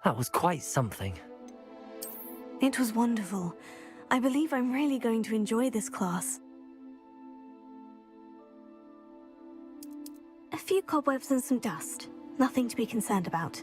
That was quite something. It was wonderful. I believe I'm really going to enjoy this class. A few cobwebs and some dust. Nothing to be concerned about.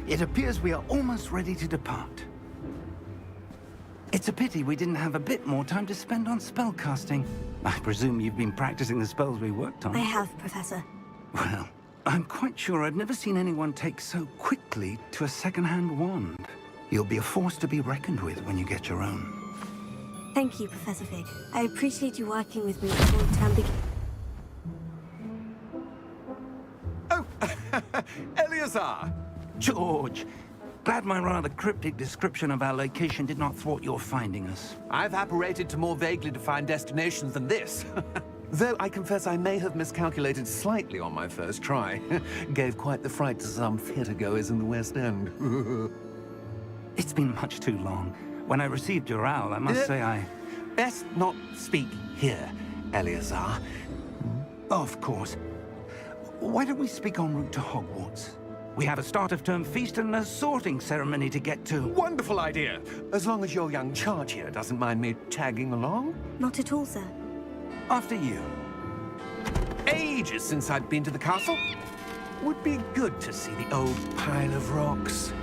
It appears we are almost ready to depart. It's a pity we didn't have a bit more time to spend on spellcasting. I presume you've been practicing the spells we worked on. I have, Professor. Well, I'm quite sure I've never seen anyone take so quickly to a second-hand wand. You'll be a force to be reckoned with when you get your own. Thank you, Professor Fig. I appreciate you working with me before the term begins. Oh, Eleazar! George, glad my rather cryptic description of our location did not thwart your finding us. I've apparated to more vaguely defined destinations than this. Though I confess I may have miscalculated slightly on my first try. Gave quite the fright to some theatre-goers in the West End. It's been much too long. When I received your owl, I must say I... Best not speak here, Eleazar. Of course. Why don't we speak en route to Hogwarts? We have a start-of-term feast and a sorting ceremony to get to. Wonderful idea! As long as your young charge here doesn't mind me tagging along. Not at all, sir. After you. Ages since I've been to the castle. Would be good to see the old pile of rocks.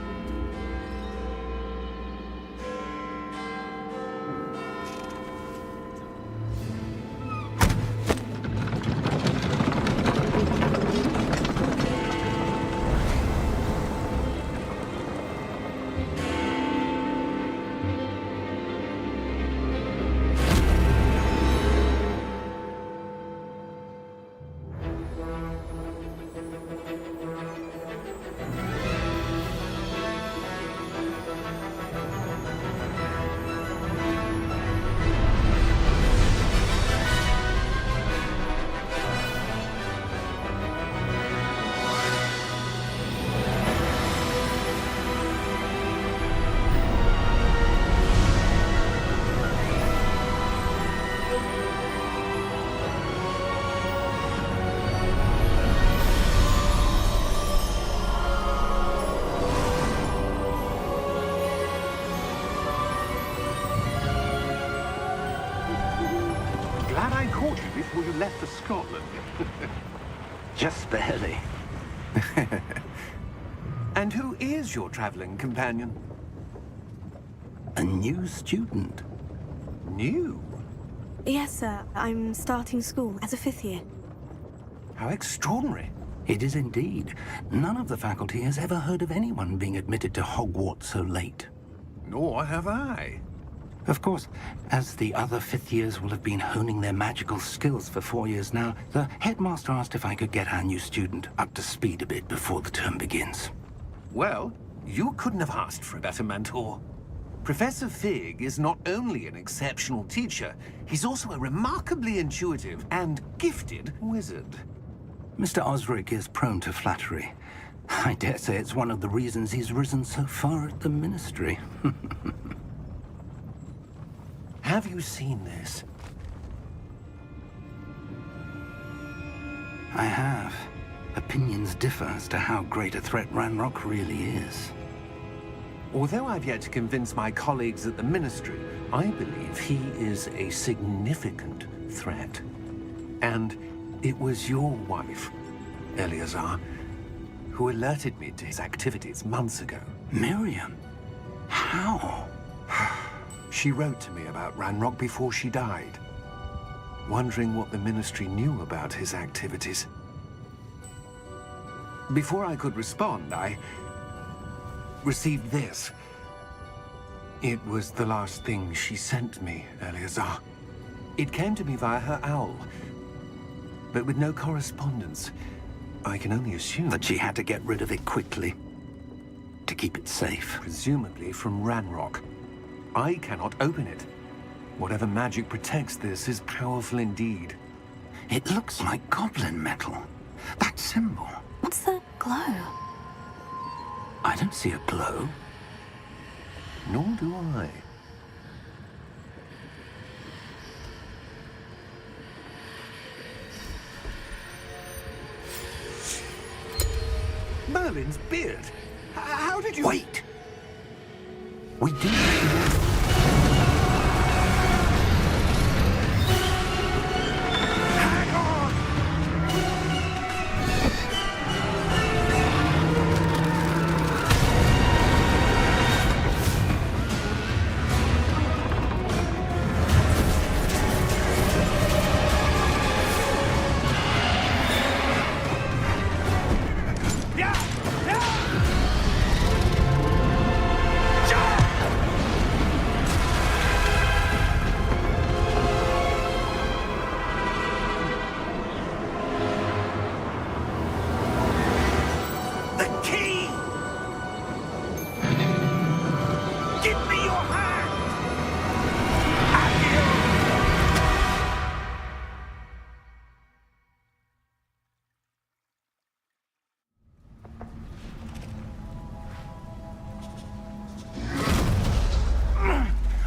Glad I caught you before you left for Scotland. Just barely. And who is your traveling companion? A new student. New? Yes, sir. I'm starting school as a 5th year. How extraordinary. It is indeed. None of the faculty has ever heard of anyone being admitted to Hogwarts so late. Nor have I. Of course, as the other 5th years will have been honing their magical skills for 4 years now, the headmaster asked if I could get our new student up to speed a bit before the term begins. Well, you couldn't have asked for a better mentor. Professor Fig is not only an exceptional teacher, he's also a remarkably intuitive and gifted wizard. Mr. Osric is prone to flattery. I dare say it's one of the reasons he's risen so far at the Ministry. Have you seen this? I have. Opinions differ as to how great a threat Ranrock really is. Although I've yet to convince my colleagues at the Ministry, I believe he is a significant threat. And it was your wife, Eleazar, who alerted me to his activities months ago. Miriam? How? She wrote to me about Ranrock before she died, wondering what the Ministry knew about his activities. Before I could respond, I received this. It was the last thing she sent me, Eleazar. It came to me via her owl, but with no correspondence. I can only assume That she had to get rid of it quickly to keep it safe. presumably from Ranrock. I cannot open it. Whatever magic protects this is powerful indeed. It looks like goblin metal. That symbol. What's that glow? I don't see a glow. Nor do I. Merlin's beard. How did you... Wait! We do... Hang on! Yeah! Yeah! The key! Give me your hand!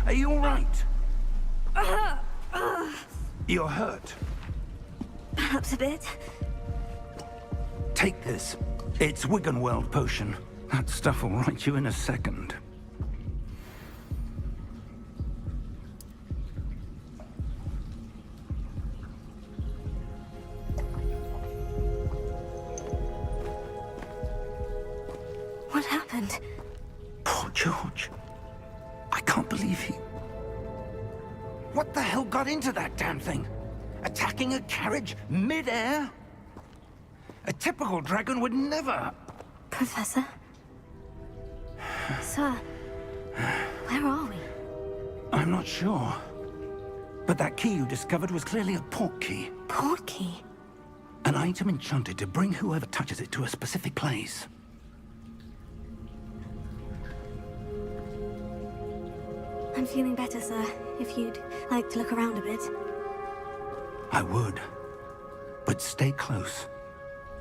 Are you all right? You're hurt. Perhaps a bit. Take this. It's Wiggenweld potion. That stuff will right you in a second. What happened? Poor George. I can't believe he... What the hell got into that damn thing? Attacking a carriage mid-air? A typical dragon would never... Professor? Sir, where are we? I'm not sure. But that key you discovered was clearly a port key. Port key? An item enchanted to bring whoever touches it to a specific place. I'm feeling better, sir. If you'd like to look around a bit. I would. But stay close.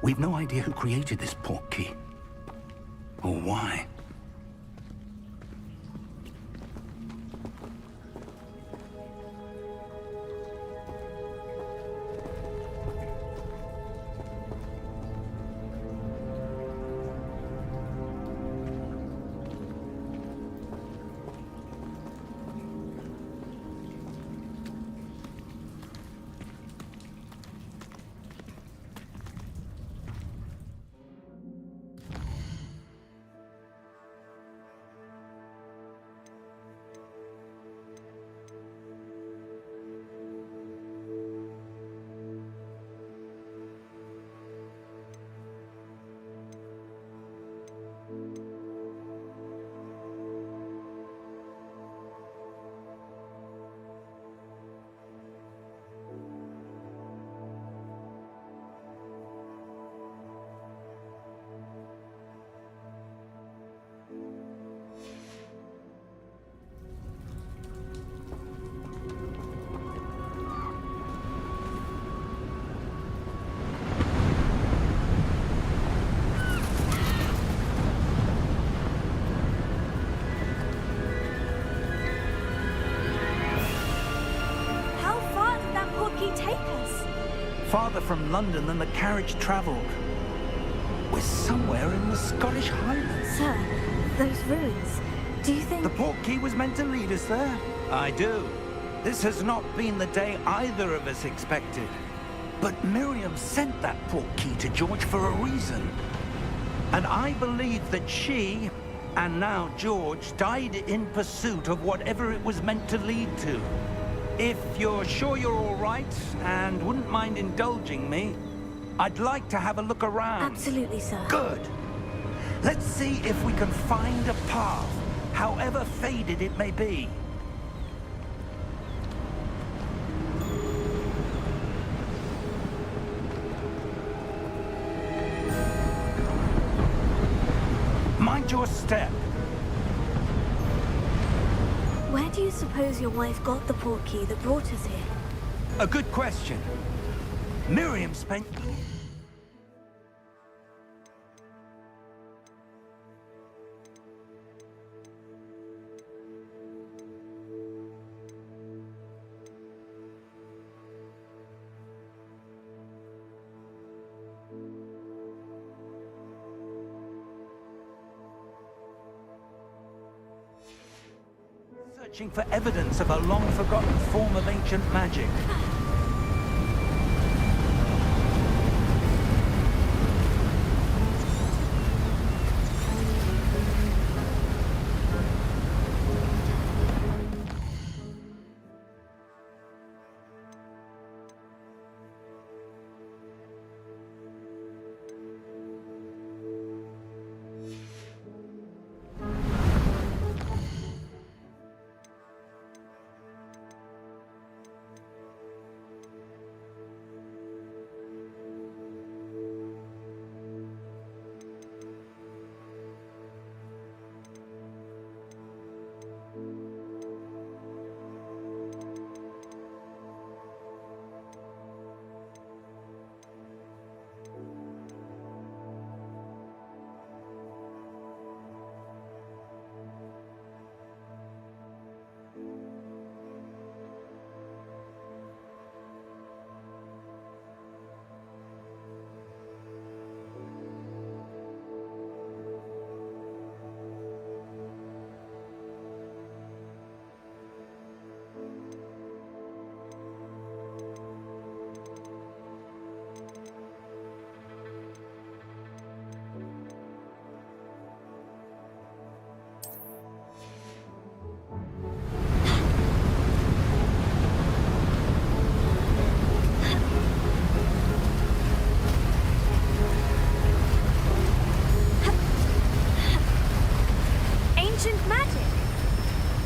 We've no idea who created this port key. Or why. Farther from London than the carriage travelled. We're somewhere in the Scottish Highlands. Sir, those ruins. Do you think... The port key was meant to lead us there? I do. This has not been the day either of us expected. But Miriam sent that port key to George for a reason. And I believe that she, and now George, died in pursuit of whatever it was meant to lead to. If you're sure you're all right and wouldn't mind indulging me, I'd like to have a look around. Absolutely, sir. Good. Let's see if we can find a path, however faded it may be. Mind your step. Where do you suppose your wife got the port key that brought us here? A good question. Miriam spent... searching for evidence of a long-forgotten form of ancient magic.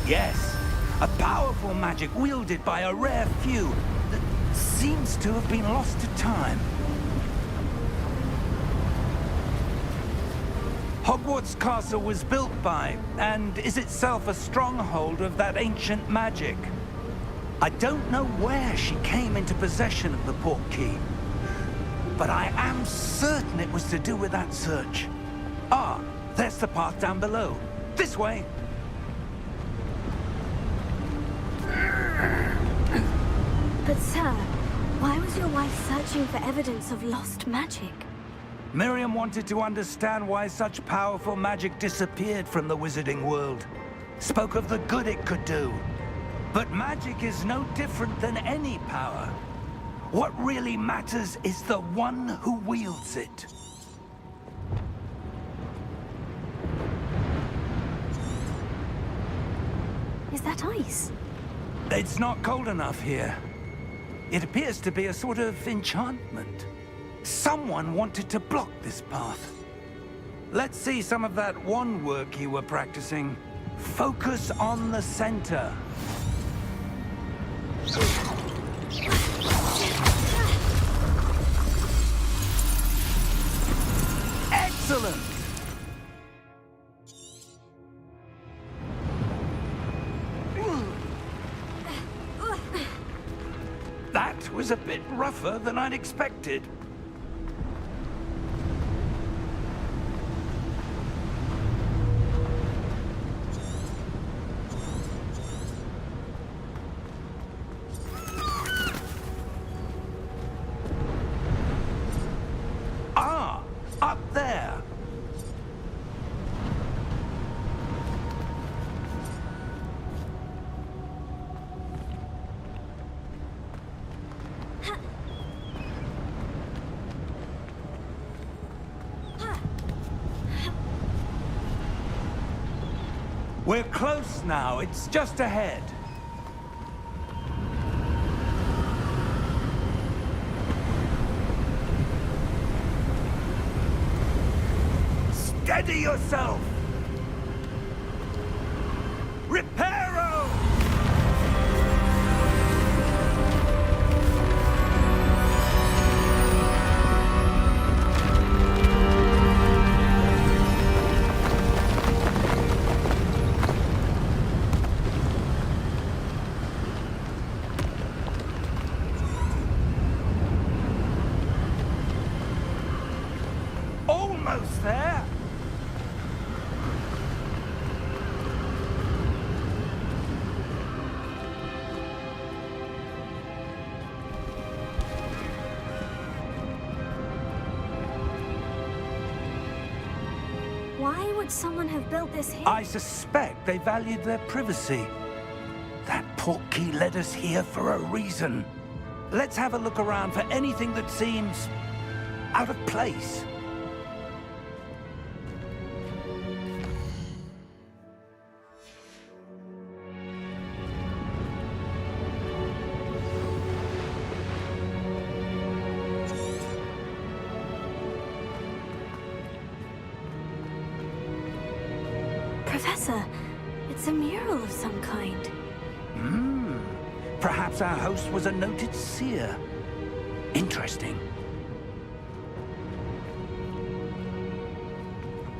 Yes, a powerful magic wielded by a rare few that seems to have been lost to time. Hogwarts Castle was built by, and is itself a stronghold of that ancient magic. I don't know where she came into possession of the port key, but I am certain it was to do with that search. Ah, there's the path down below. This way. But sir, why was your wife searching for evidence of lost magic? Miriam wanted to understand why such powerful magic disappeared from the wizarding world. Spoke of the good it could do. But magic is no different than any power. What really matters is the one who wields it. Is that ice? It's not cold enough here. It appears to be a sort of enchantment. Someone wanted to block this path. Let's see some of that wand work you were practicing. Focus on the center. Excellent! That was a bit rougher than I'd expected. Ah, up there. We're close now. It's just ahead. Steady yourself! Reparo! Almost there! Why would someone have built this here? I suspect they valued their privacy. That portkey led us here for a reason. Let's have a look around for anything that seems out of place. Professor, it's a mural of some kind. Perhaps our host was a noted seer. Interesting.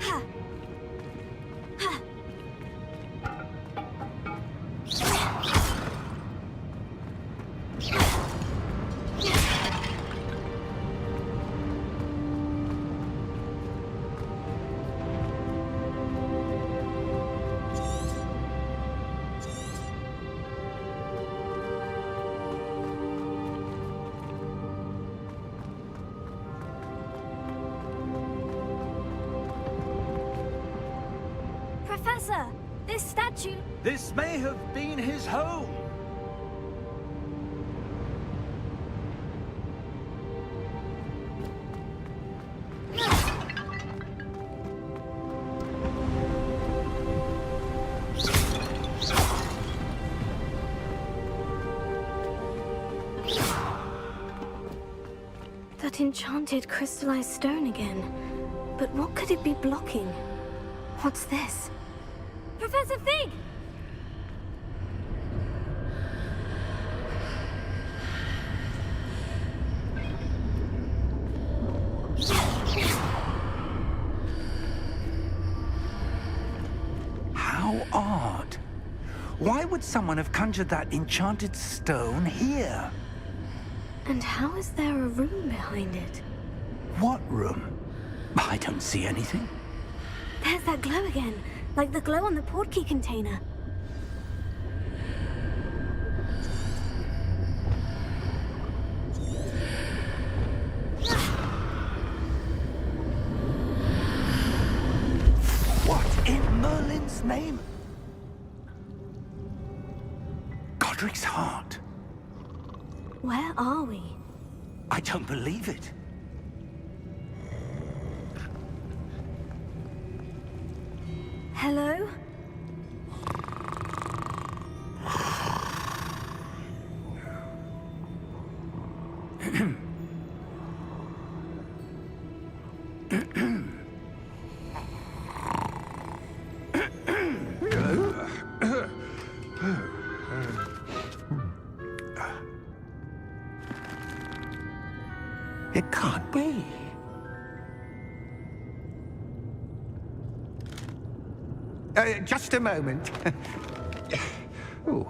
Ha! Ha! Professor, this statue... This may have been his home. That enchanted crystallized stone again. But what could it be blocking? What's this? Professor Fig! How odd. Why would someone have conjured that enchanted stone here? And how is there a room behind it? What room? I don't see anything. There's that glow again, like the glow on the portkey container. What in Merlin's name? Godric's heart. Where are we? I don't believe it. Hello? It can't be. Just a moment. Oh.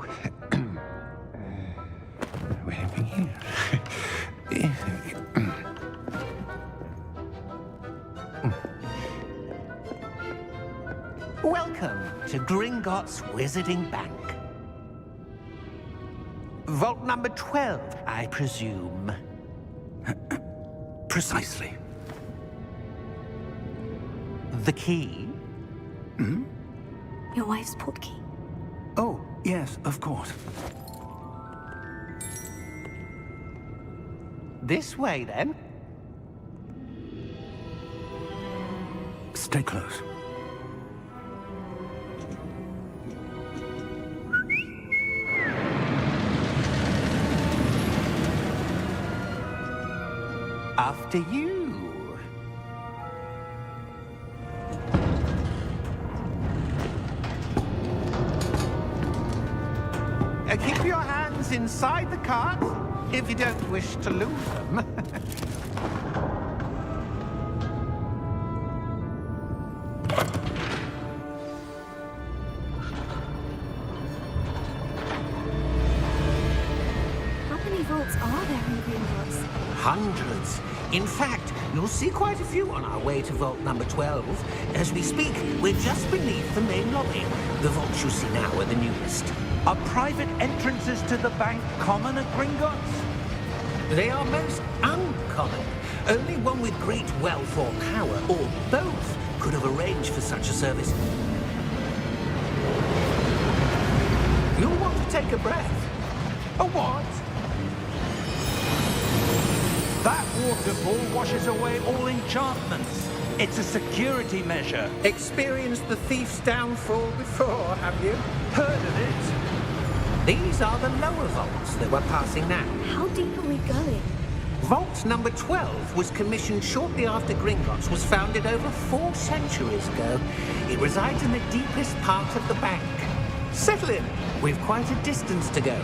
Where are we here? Welcome to Gringotts Wizarding Bank. Vault number 12, I presume. Precisely. The key? Your wife's portkey. Oh, yes, of course. This way, then. Stay close. after you. Keep your hands inside the cart if you don't wish to lose them. How many vaults are there in Gringotts? Hundreds. In fact, you'll see quite a few on our way to vault number 12. As we speak, we're just beneath the main lobby. The vaults you see now are the newest. Are private entrances to the bank common at Gringotts? They are most uncommon. Only one with great wealth or power, or both, could have arranged for such a service. You'll want to take a breath. A what? That waterfall washes away all enchantments. It's a security measure. Experienced the thief's downfall before, have you? Heard of it? These are the lower vaults that we're passing now. How deep are we going? Vault number 12 was commissioned shortly after Gringotts was founded over 4 centuries ago. It resides in the deepest part of the bank. Settle in. We've quite a distance to go.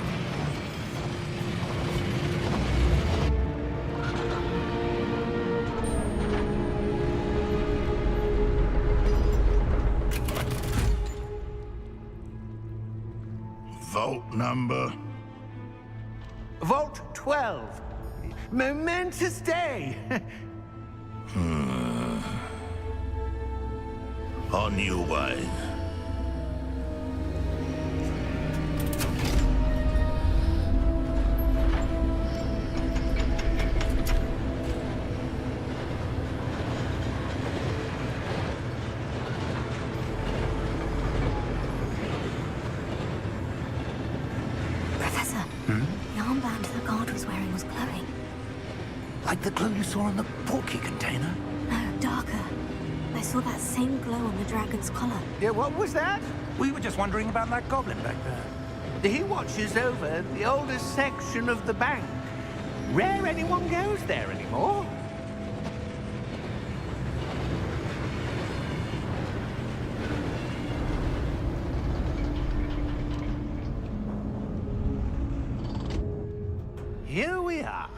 Vault number? Vault 12. Momentous day. On your way. Professor, the armband the guard was wearing was glowing. Like the glow you saw on the porky container? No, darker. I saw that same glow on the dragon's collar. Yeah, what was that? We were just wondering about that goblin back there. He watches over the oldest section of the bank. Rare anyone goes there anymore. Here we are.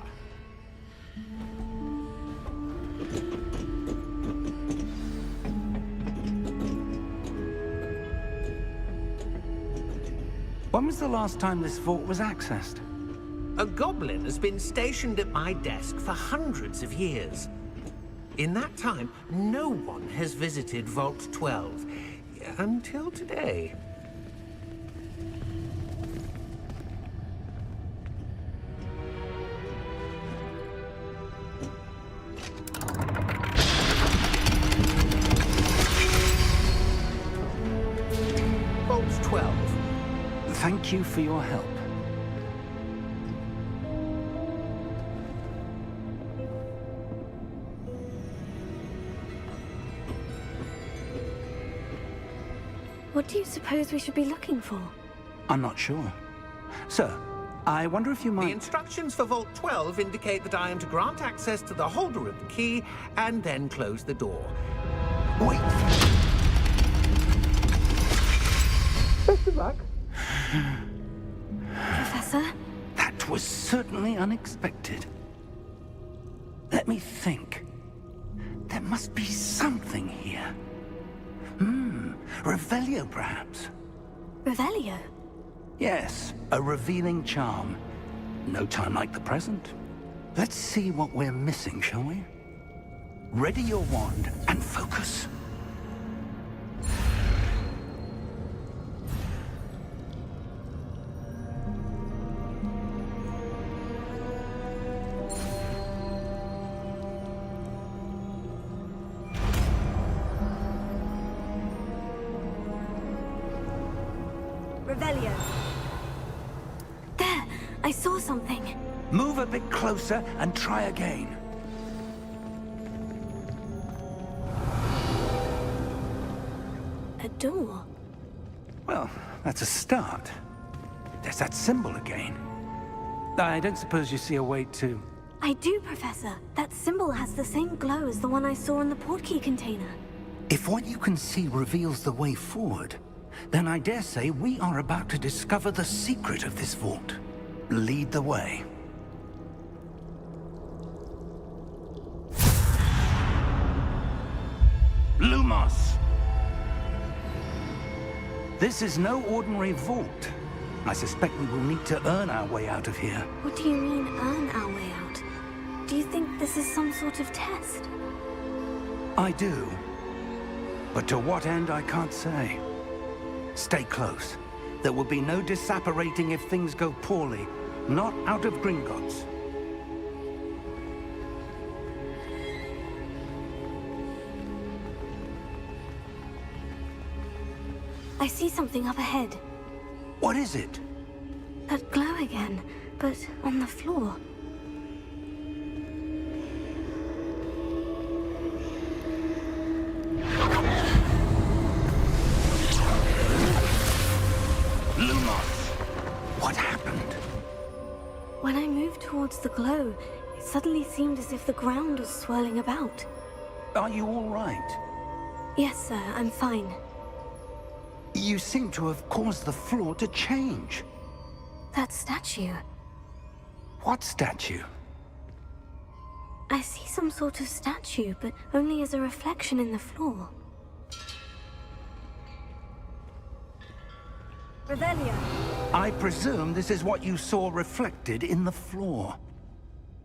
When was the last time this vault was accessed? A goblin has been stationed at my desk for hundreds of years. In that time, no one has visited Vault 12 until today. Vault 12. Thank you for your help. What do you suppose we should be looking for? I'm not sure. Sir, I wonder if you The might... instructions for Vault 12 indicate that I am to grant access to the holder of the key and then close the door. Wait! Best of luck. Professor? That was certainly unexpected. Let me think. There must be something here. Revelio, perhaps? Revelio? Yes, a revealing charm. No time like the present. Let's see what we're missing, shall we? Ready your wand and focus. Revelio. There! I saw something. Move a bit closer and try again. A door. Well, that's a start. There's that symbol again. I don't suppose you see a way to... I do, Professor. That symbol has the same glow as the one I saw in the portkey container. If what you can see reveals the way forward, then I dare say we are about to discover the secret of this vault. Lead the way. Lumos! This is no ordinary vault. I suspect we will need to earn our way out of here. What do you mean, earn our way out? Do you think this is some sort of test? I do. But to what end, I can't say. Stay close. There will be no disapparating if things go poorly. Not out of Gringotts. I see something up ahead. What is it? That glow again, but on the floor. Lumos! What happened? When I moved towards the glow, it suddenly seemed as if the ground was swirling about. Are you all right? Yes, sir, I'm fine. You seem to have caused the floor to change. That statue. What statue? I see some sort of statue, but only as a reflection in the floor. Revelio. I presume this is what you saw reflected in the floor.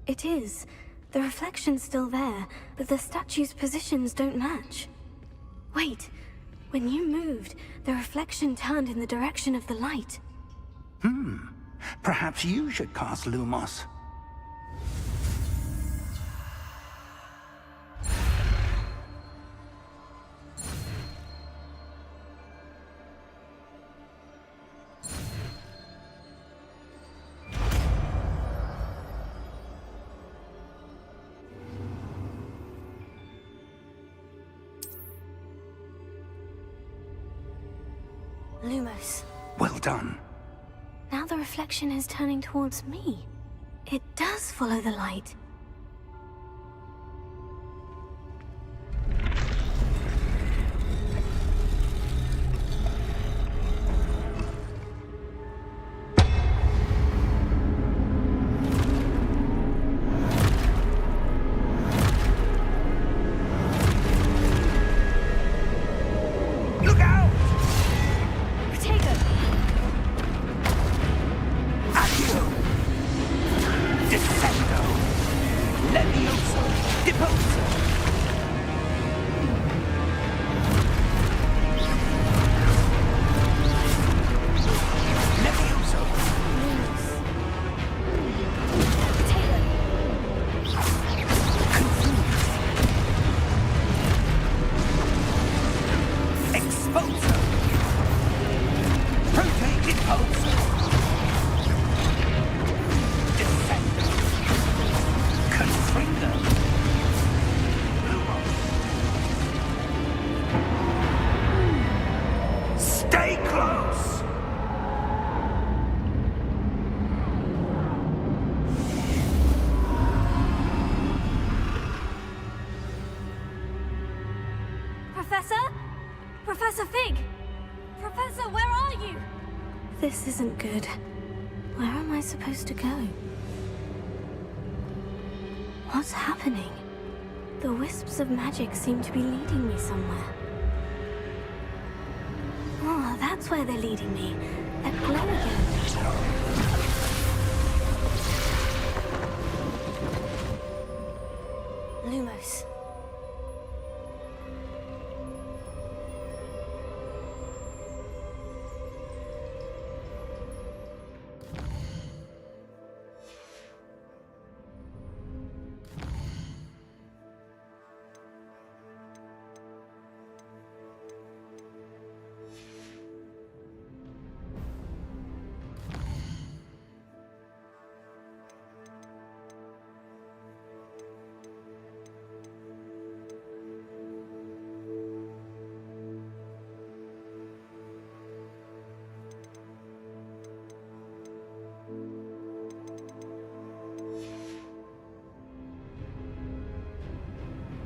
It is. The reflection's still there, but the statue's positions don't match. Wait. When you moved, the reflection turned in the direction of the light. Perhaps you should cast Lumos. Lumos. Well done. Now the reflection is turning towards me. It does follow the light. Look out! Protego! Accio! Descendo! Levioso! Deposo! Levioso! Lumos. Protego! Exposo! Prote Deposo! Descendo! Confringo! Stay close! Professor? Professor Fig! Professor, where are you? This isn't good. Where am I supposed to go? What's happening? The wisps of magic seem to be leading me somewhere. Oh, that's where they're leading me. That glow again. Lumos.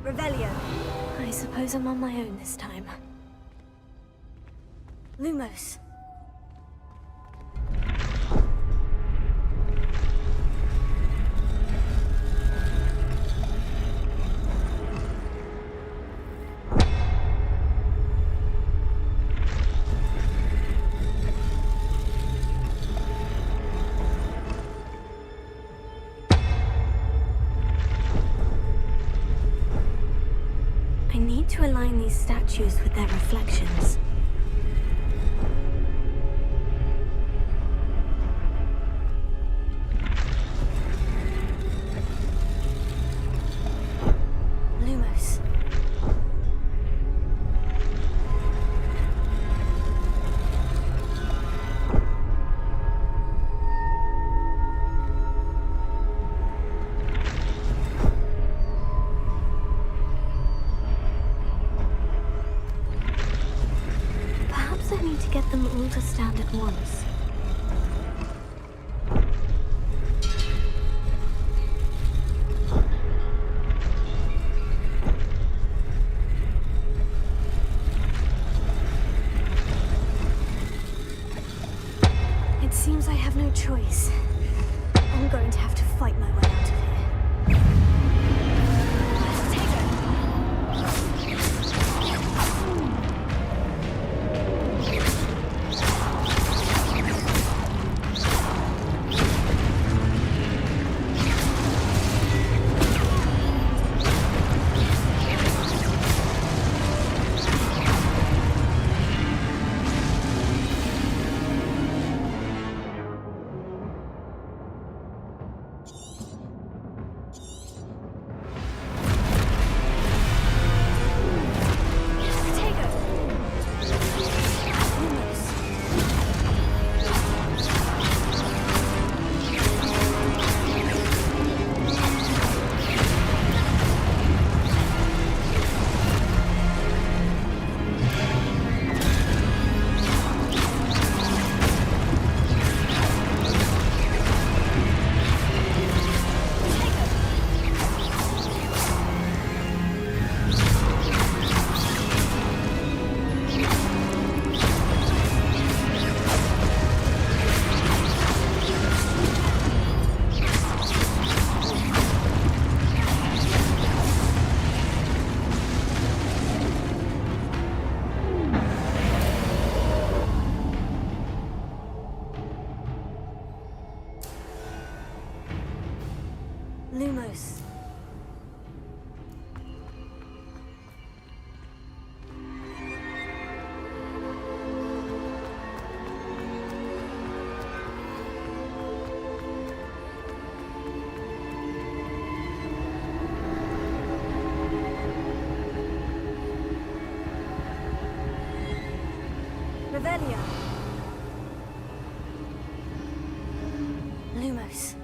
Revelio. I suppose I'm on my own this time. Lumos. I need to align these statues with their reflections. Lumos. Perhaps I need to get them all to stand at once. It seems I have no choice. I'm going to have to fight my way out of here. Take it. Take it. Lumos. Lumos. Revelio. Lumos.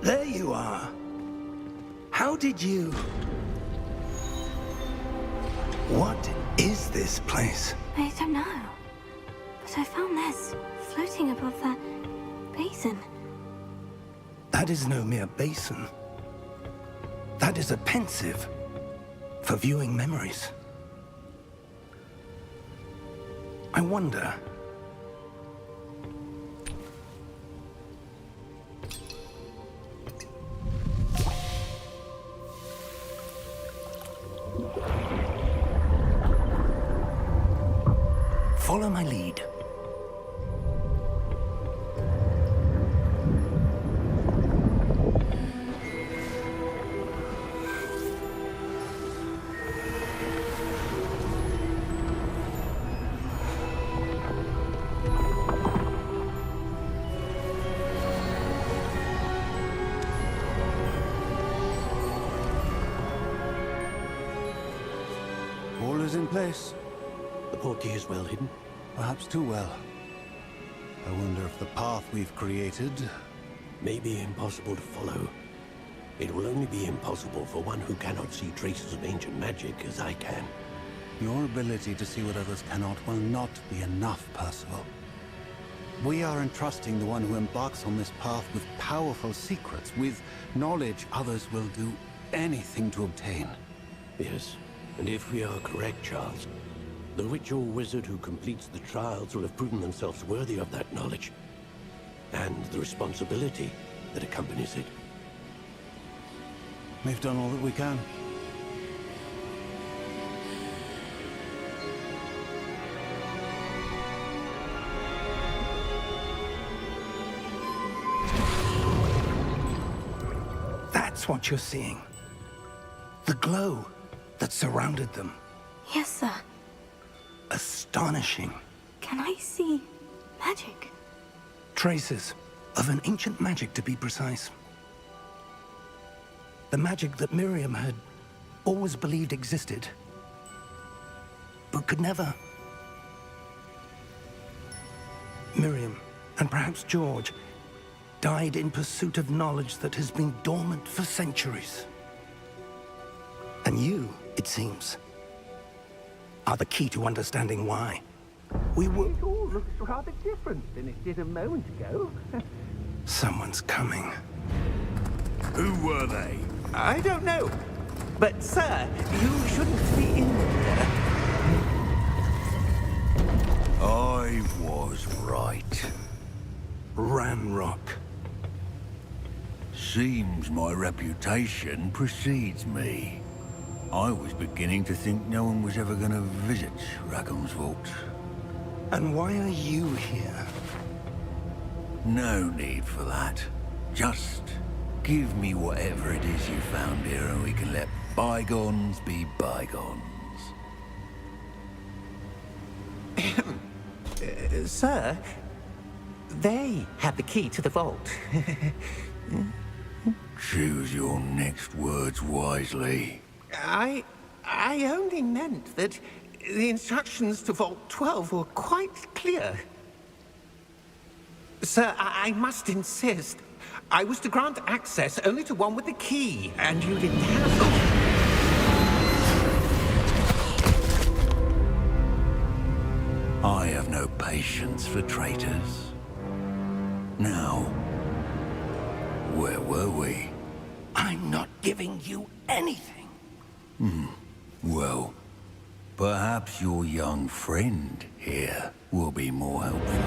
There you are. How did you... What is this place? I don't know. But I found this floating above that basin. That is no mere basin. That is a pensive for viewing memories. I wonder... Follow my lead. is in place. The portkey is well hidden? Perhaps too well. I wonder if the path we've created... may be impossible to follow. It will only be impossible for one who cannot see traces of ancient magic as I can. Your ability to see what others cannot will not be enough, Percival. We are entrusting the one who embarks on this path with powerful secrets, with knowledge others will do anything to obtain. Yes, and if we are correct, Charles, the witch or wizard who completes the trials will have proven themselves worthy of that knowledge, and the responsibility that accompanies it. We've done all that we can. That's what you're seeing. The glow that surrounded them. Yes, sir. Astonishing. Can I see magic? Traces of an ancient magic, to be precise. The magic that Miriam had always believed existed, but could never. Miriam, and perhaps George, died in pursuit of knowledge that has been dormant for centuries. And you, it seems, are the key to understanding why. We were... It all looks rather different than it did a moment ago. Someone's coming. Who were they? I don't know. But, sir, you shouldn't be in there. I was right. Ranrock. Seems my reputation precedes me. I was beginning to think no one was ever going to visit Rackham's vault. And why are you here? No need for that. Just give me whatever it is you found here and we can let bygones be bygones. Sir, they had the key to the vault. Choose your next words wisely. I only meant that the instructions to Vault 12 were quite clear. Sir, I must insist. I was to grant access only to one with the key, and you didn't have it. I have no patience for traitors. Now, where were we? I'm not giving you anything. Well, perhaps your young friend here will be more helpful.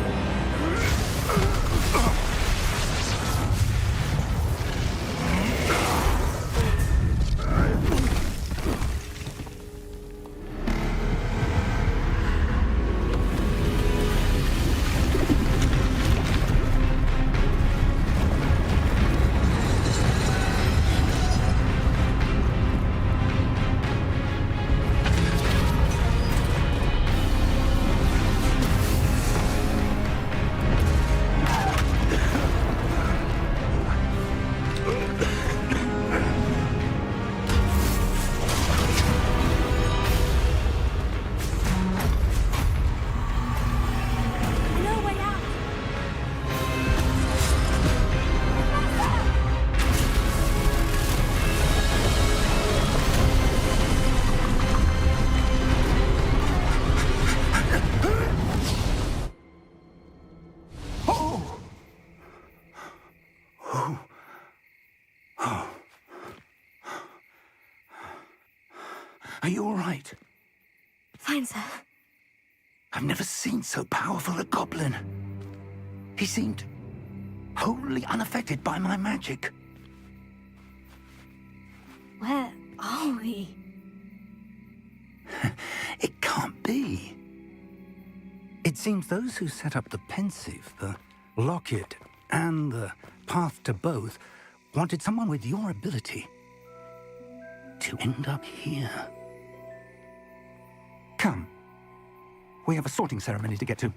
Are you all right? Fine, sir. I've never seen so powerful a goblin. He seemed wholly unaffected by my magic. Where are we? It can't be. It seems those who set up the pensive, the locket, and the path to both wanted someone with your ability to end up here. Come. We have a sorting ceremony to get to.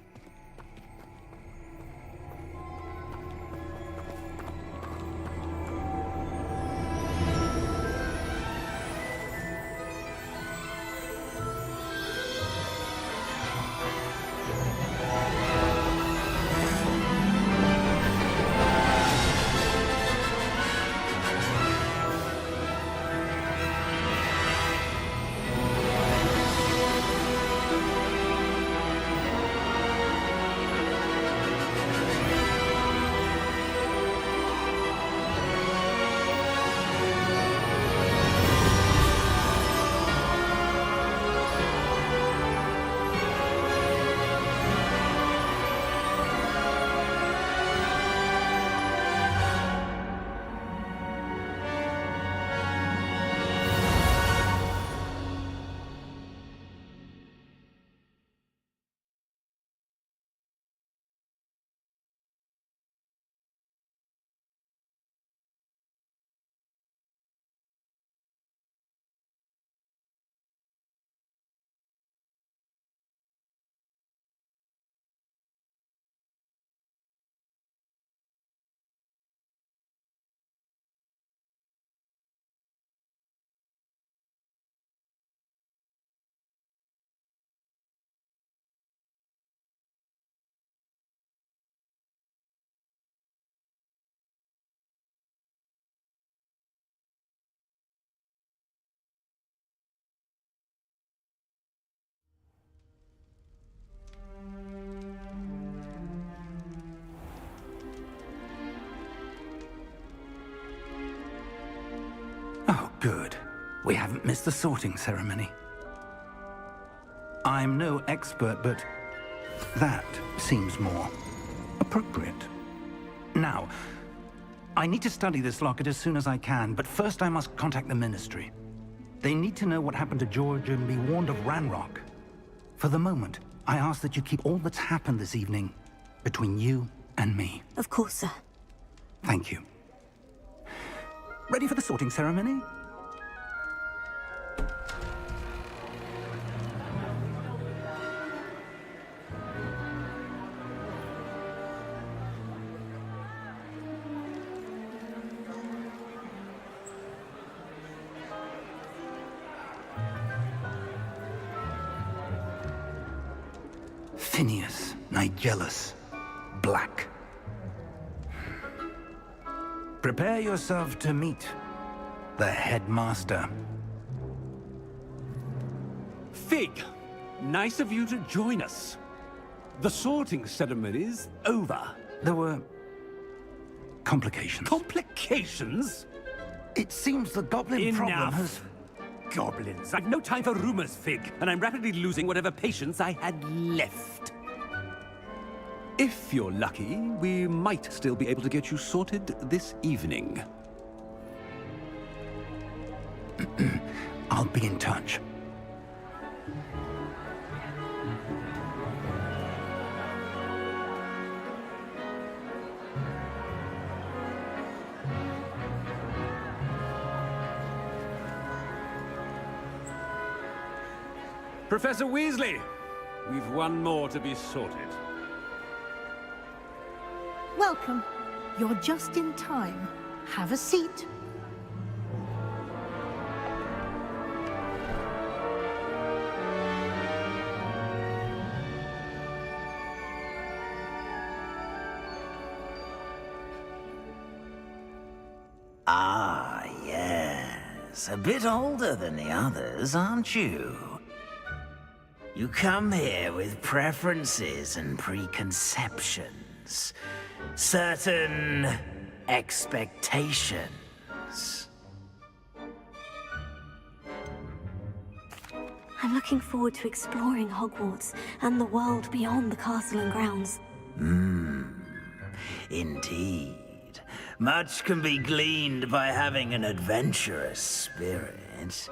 Good. We haven't missed the sorting ceremony. I'm no expert, but that seems more appropriate. Now, I need to study this locket as soon as I can, but first I must contact the Ministry. They need to know what happened to George and be warned of Ranrock. For the moment, I ask that you keep all that's happened this evening between you and me. Of course, sir. Thank you. Ready for the sorting ceremony? Phineas, Nigellus, Black. Prepare yourself to meet the headmaster. Fig, nice of you to join us. The sorting ceremony's over. There were complications. Complications? It seems the goblin problem has... Goblins. I've no time for rumors, Fig, and I'm rapidly losing whatever patience I had left. If you're lucky, we might still be able to get you sorted this evening. I'll be in touch. Professor Weasley, we've one more to be sorted. Welcome. You're just in time. Have a seat. Ah, yes. A bit older than the others, aren't you? You come here with preferences and preconceptions. Certain expectations. I'm looking forward to exploring Hogwarts and the world beyond the castle and grounds. Indeed. Much can be gleaned by having an adventurous spirit.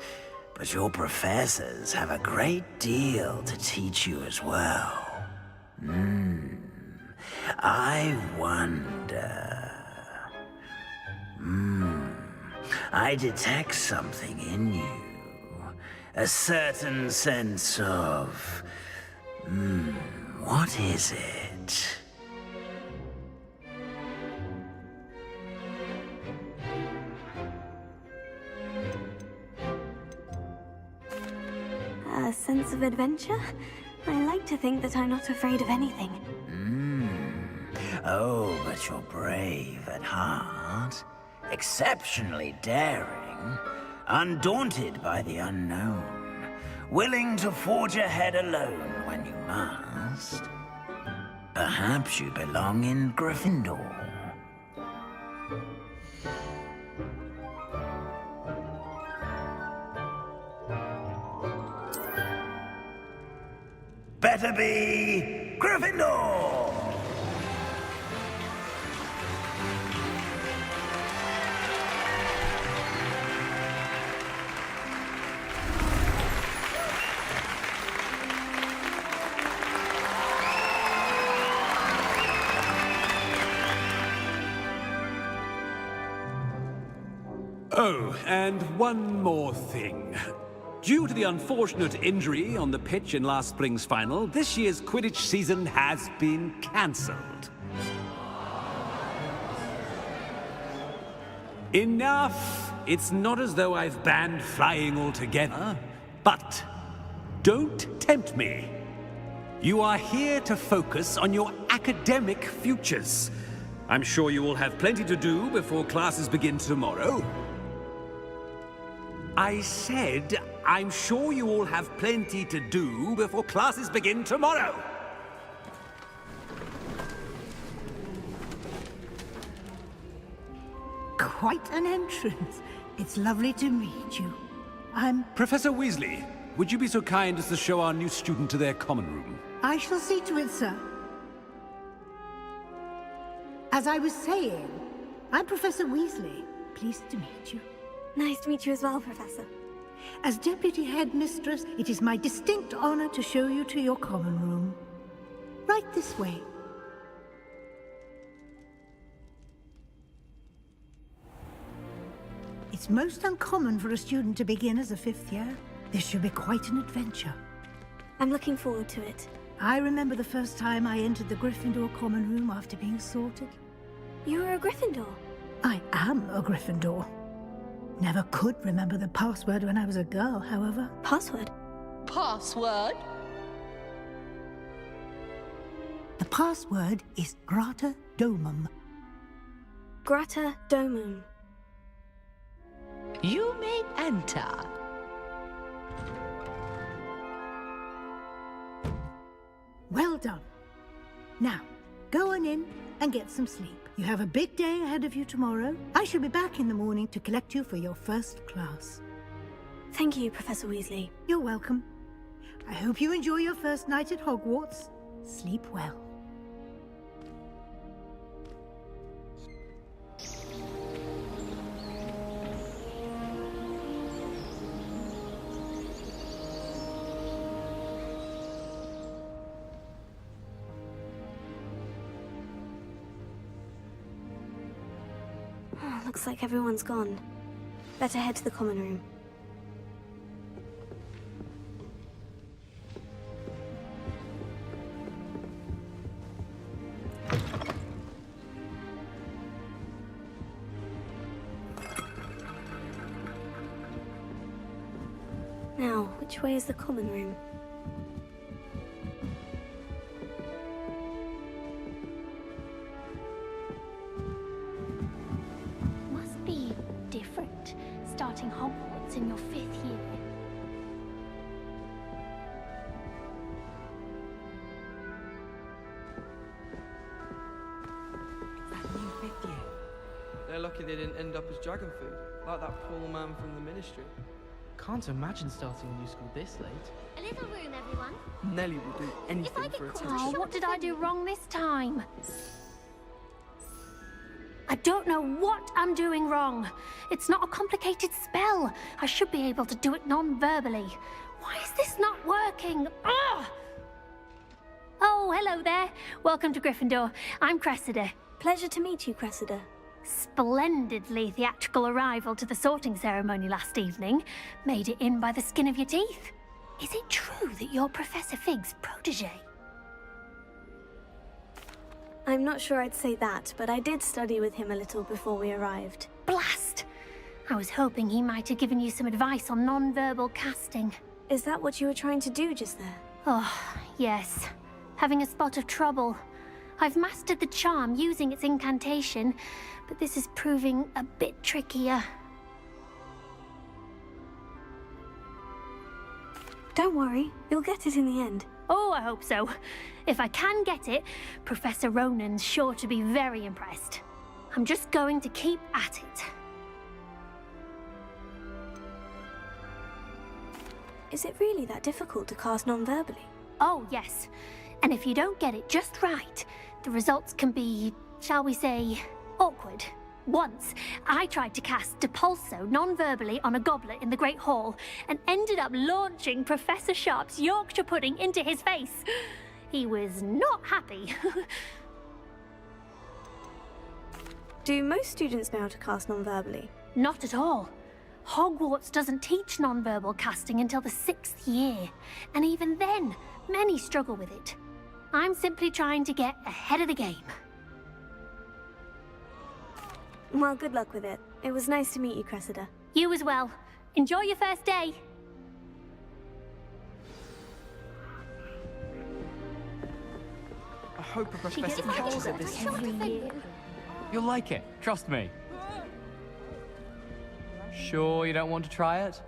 But your professors have a great deal to teach you as well. I wonder... I detect something in you. A certain sense of... what is it? A sense of adventure? I like to think that I'm not afraid of anything. Oh, but you're brave at heart. Exceptionally daring. Undaunted by the unknown. Willing to forge ahead alone when you must. Perhaps you belong in Gryffindor. Better be Gryffindor! Oh, and one more thing. Due to the unfortunate injury on the pitch in last spring's final, this year's Quidditch season has been cancelled. Enough! It's not as though I've banned flying altogether, but don't tempt me. You are here to focus on your academic futures. I'm sure you will have plenty to do before classes begin tomorrow. I said, I'm sure you all have plenty to do before classes begin tomorrow. Quite an entrance. It's lovely to meet you. I'm... Professor Weasley, would you be so kind as to show our new student to their common room? I shall see to it, sir. As I was saying, I'm Professor Weasley. Pleased to meet you. Nice to meet you as well, Professor. As Deputy Headmistress, it is my distinct honor to show you to your common room. Right this way. It's most uncommon for a student to begin as a 5th year. This should be quite an adventure. I'm looking forward to it. I remember the first time I entered the Gryffindor common room after being sorted. You were a Gryffindor? I am a Gryffindor. Never could remember the password when I was a girl, however. Password? Password? The password is Grata Domum. Grata Domum. You may enter. Well done. Now, go on in and get some sleep. You have a big day ahead of you tomorrow. I shall be back in the morning to collect you for your first class. Thank you, Professor Weasley. You're welcome. I hope you enjoy your first night at Hogwarts. Sleep well. Looks like everyone's gone. Better head to the common room. Now, which way is the common room? Starting Hogwarts in your 5th year. That new 5th year. They're lucky they didn't end up as dragon food, like that poor man from the Ministry. Can't imagine starting a new school this late. A little room, everyone. Nellie will do anything for attention. Oh, what did I do wrong this time? I don't know what I'm doing wrong. It's not a complicated spell. I should be able to do it non-verbally. Why is this not working? Ugh! Oh, hello there. Welcome to Gryffindor. I'm Cressida. Pleasure to meet you, Cressida. Splendidly theatrical arrival to the sorting ceremony last evening. Made it in by the skin of your teeth. Is it true that you're Professor Fig's protege? I'm not sure I'd say that, but I did study with him a little before we arrived. Blast! I was hoping he might have given you some advice on non-verbal casting. Is that what you were trying to do just there? Oh, yes. Having a spot of trouble. I've mastered the charm using its incantation, but this is proving a bit trickier. Don't worry, you'll get it in the end. Oh, I hope so. If I can get it, Professor Ronan's sure to be very impressed. I'm just going to keep at it. Is it really that difficult to cast non-verbally? Oh, yes. And if you don't get it just right, the results can be, shall we say, awkward. Once, I tried to cast Depulso non-verbally on a goblet in the Great Hall and ended up launching Professor Sharp's Yorkshire pudding into his face. He was not happy. Do most students know how to cast non-verbally? Not at all. Hogwarts doesn't teach non-verbal casting until the 6th year, and even then, many struggle with it. I'm simply trying to get ahead of the game. Well, good luck with it. It was nice to meet you, Cressida. You as well. Enjoy your first day. I hope a professor catches it this time. You'll like it, trust me. Sure you don't want to try it?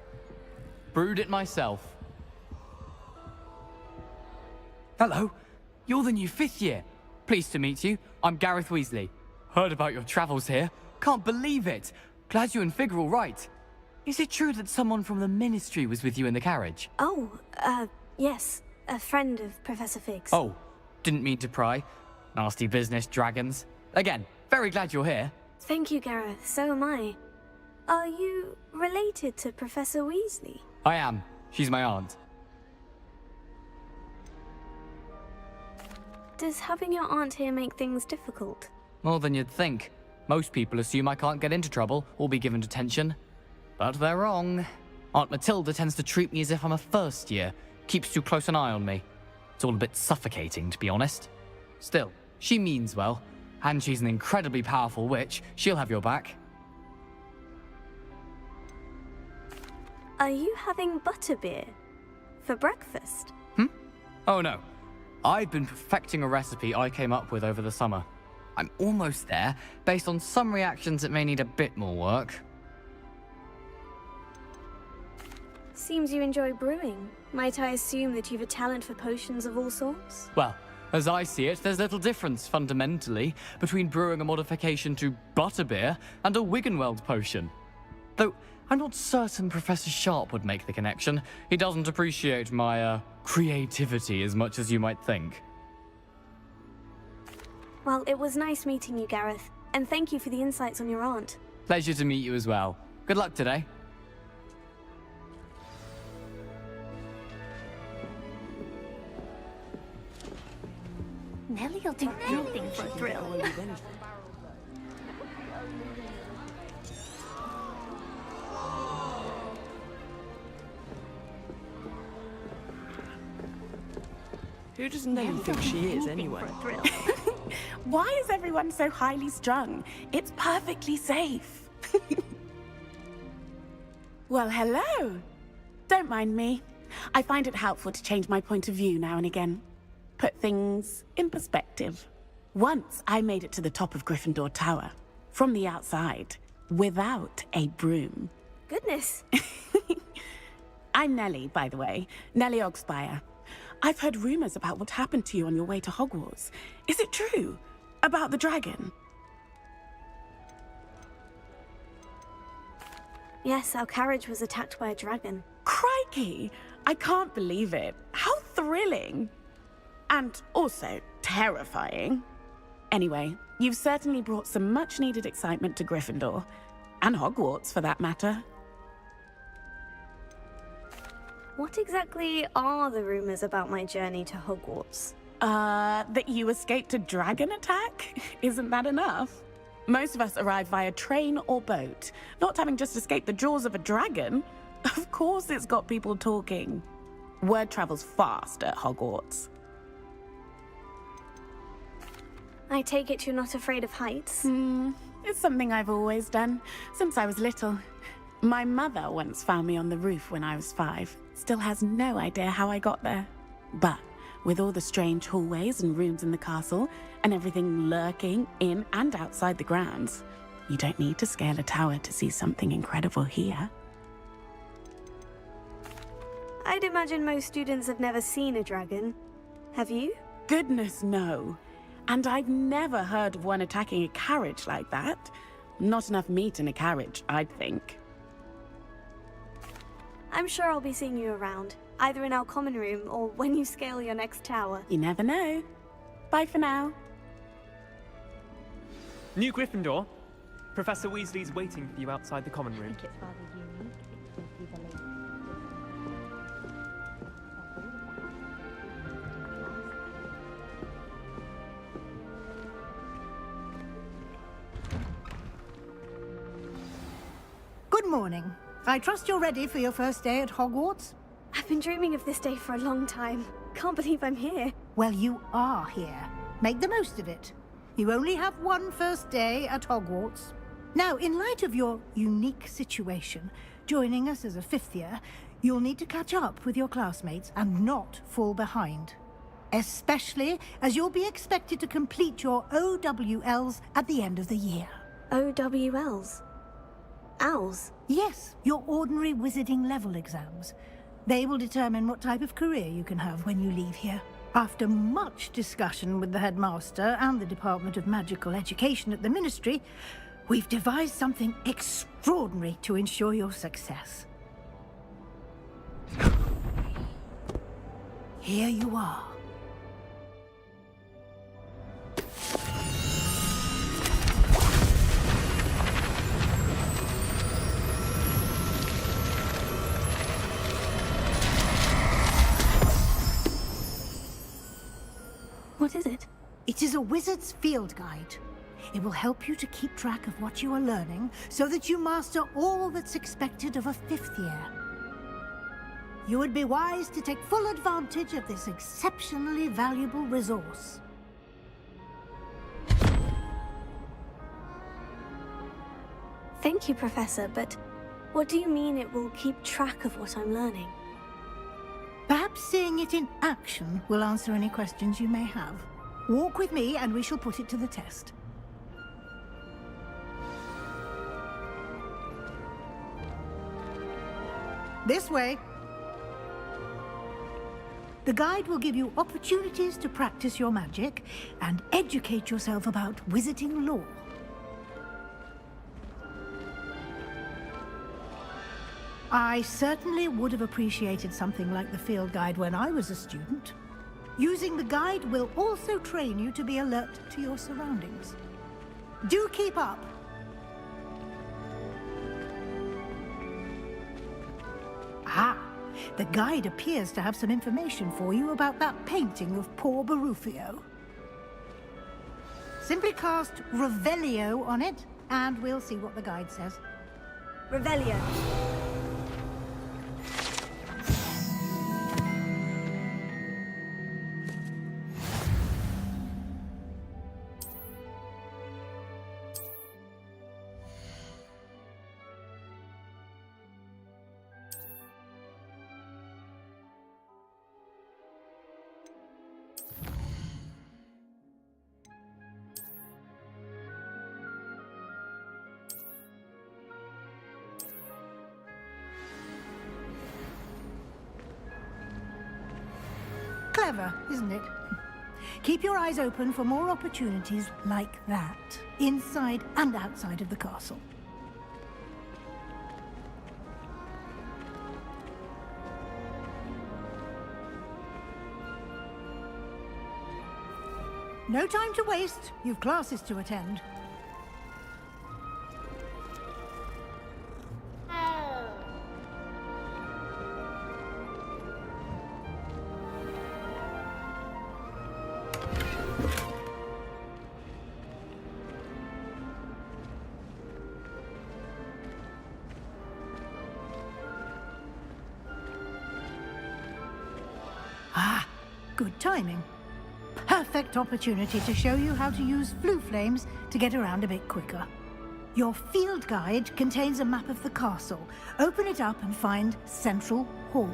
Brewed it myself. Hello, you're the new 5th year. Pleased to meet you. I'm Gareth Weasley. Heard about your travels here. Can't believe it. Glad you and Fig are all right. Is it true that someone from the Ministry was with you in the carriage? Oh, yes. A friend of Professor Fig's. Oh, didn't mean to pry. Nasty business, dragons. Again, very glad you're here. Thank you, Gareth. So am I. Are you related to Professor Weasley? I am. She's my aunt. Does having your aunt here make things difficult? More than you'd think. Most people assume I can't get into trouble or be given detention. But they're wrong. Aunt Matilda tends to treat me as if I'm a first year. Keeps too close an eye on me. It's all a bit suffocating, to be honest. Still, she means well. And she's an incredibly powerful witch. She'll have your back. Are you having butterbeer? For breakfast? Oh no. I've been perfecting a recipe I came up with over the summer. I'm almost there. Based on some reactions, it may need a bit more work. Seems you enjoy brewing. Might I assume that you've a talent for potions of all sorts? Well, as I see it, there's little difference, fundamentally, between brewing a modification to butterbeer and a Wiggenweld potion. Though, I'm not certain Professor Sharp would make the connection. He doesn't appreciate my, creativity as much as you might think. Well, it was nice meeting you, Gareth. And thank you for the insights on your aunt. Pleasure to meet you as well. Good luck today. Nelly'll do anything for a thrill. Who does Nelly think she is, anyway? Why is everyone so highly strung? It's perfectly safe. Well, hello. Don't mind me. I find it helpful to change my point of view now and again. Put things in perspective. Once I made it to the top of Gryffindor Tower, from the outside, without a broom. Goodness. I'm Nelly, by the way. Nelly Ogspire. I've heard rumors about what happened to you on your way to Hogwarts. Is it true? About the dragon? Yes, our carriage was attacked by a dragon. Crikey! I can't believe it. How thrilling! And also terrifying. Anyway, you've certainly brought some much-needed excitement to Gryffindor. And Hogwarts, for that matter. What exactly are the rumors about my journey to Hogwarts? That you escaped a dragon attack? Isn't that enough? Most of us arrive via train or boat, not having just escaped the jaws of a dragon. Of course it's got people talking. Word travels fast at Hogwarts. I take it you're not afraid of heights? It's something I've always done, since I was little. My mother once found me on the roof when I was 5. Still has no idea how I got there. But with all the strange hallways and rooms in the castle, and everything lurking in and outside the grounds, you don't need to scale a tower to see something incredible here. I'd imagine most students have never seen a dragon. Have you? Goodness, no. And I've never heard of one attacking a carriage like that. Not enough meat in a carriage, I'd think. I'm sure I'll be seeing you around, either in our common room or when you scale your next tower. You never know. Bye for now. New Gryffindor. Professor Weasley's waiting for you outside the common room. Good morning. I trust you're ready for your first day at Hogwarts? I've been dreaming of this day for a long time. Can't believe I'm here. Well, you are here. Make the most of it. You only have one first day at Hogwarts. Now, in light of your unique situation, joining us as a 5th year, you'll need to catch up with your classmates and not fall behind. Especially as you'll be expected to complete your OWLs at the end of the year. OWLs? Owls? Yes, your ordinary wizarding level exams. They will determine what type of career you can have when you leave here. After much discussion with the headmaster and the Department of Magical Education at the Ministry, We've devised something extraordinary to ensure your success. Here you are. What is it? It is a wizard's field guide. It will help you to keep track of what you are learning so that you master all that's expected of a 5th year. You would be wise to take full advantage of this exceptionally valuable resource. Thank you, Professor, but what do you mean it will keep track of what I'm learning? Perhaps seeing it in action will answer any questions you may have. Walk with me and we shall put it to the test. This way. The guide will give you opportunities to practice your magic and educate yourself about wizarding lore. I certainly would have appreciated something like the field guide when I was a student. Using the guide will also train you to be alert to your surroundings. Do keep up! Ah, the guide appears to have some information for you about that painting of poor Barufio. Simply cast Revelio on it, and we'll see what the guide says. Revelio. Clever, isn't it? Keep your eyes open for more opportunities like that, inside and outside of the castle. No time to waste. You've classes to attend. Ah, good timing. Perfect opportunity to show you how to use flue flames to get around a bit quicker. Your field guide contains a map of the castle. Open it up and find Central Hall.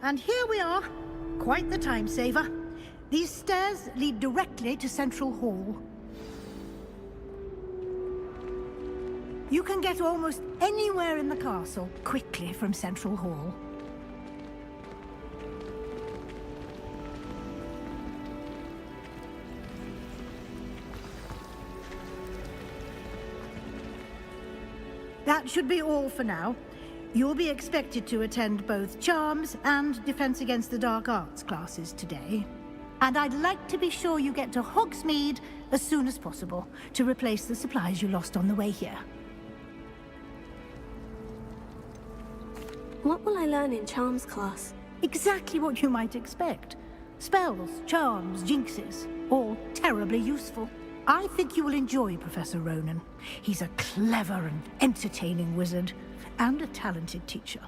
And here we are. Quite the time saver. These stairs lead directly to Central Hall. You can get almost anywhere in the castle quickly from Central Hall. That should be all for now. You'll be expected to attend both Charms and Defense Against the Dark Arts classes today. And I'd like to be sure you get to Hogsmeade as soon as possible to replace the supplies you lost on the way here. What will I learn in Charms class? Exactly what you might expect. Spells, charms, jinxes, all terribly useful. I think you will enjoy Professor Ronan. He's a clever and entertaining wizard, and a talented teacher.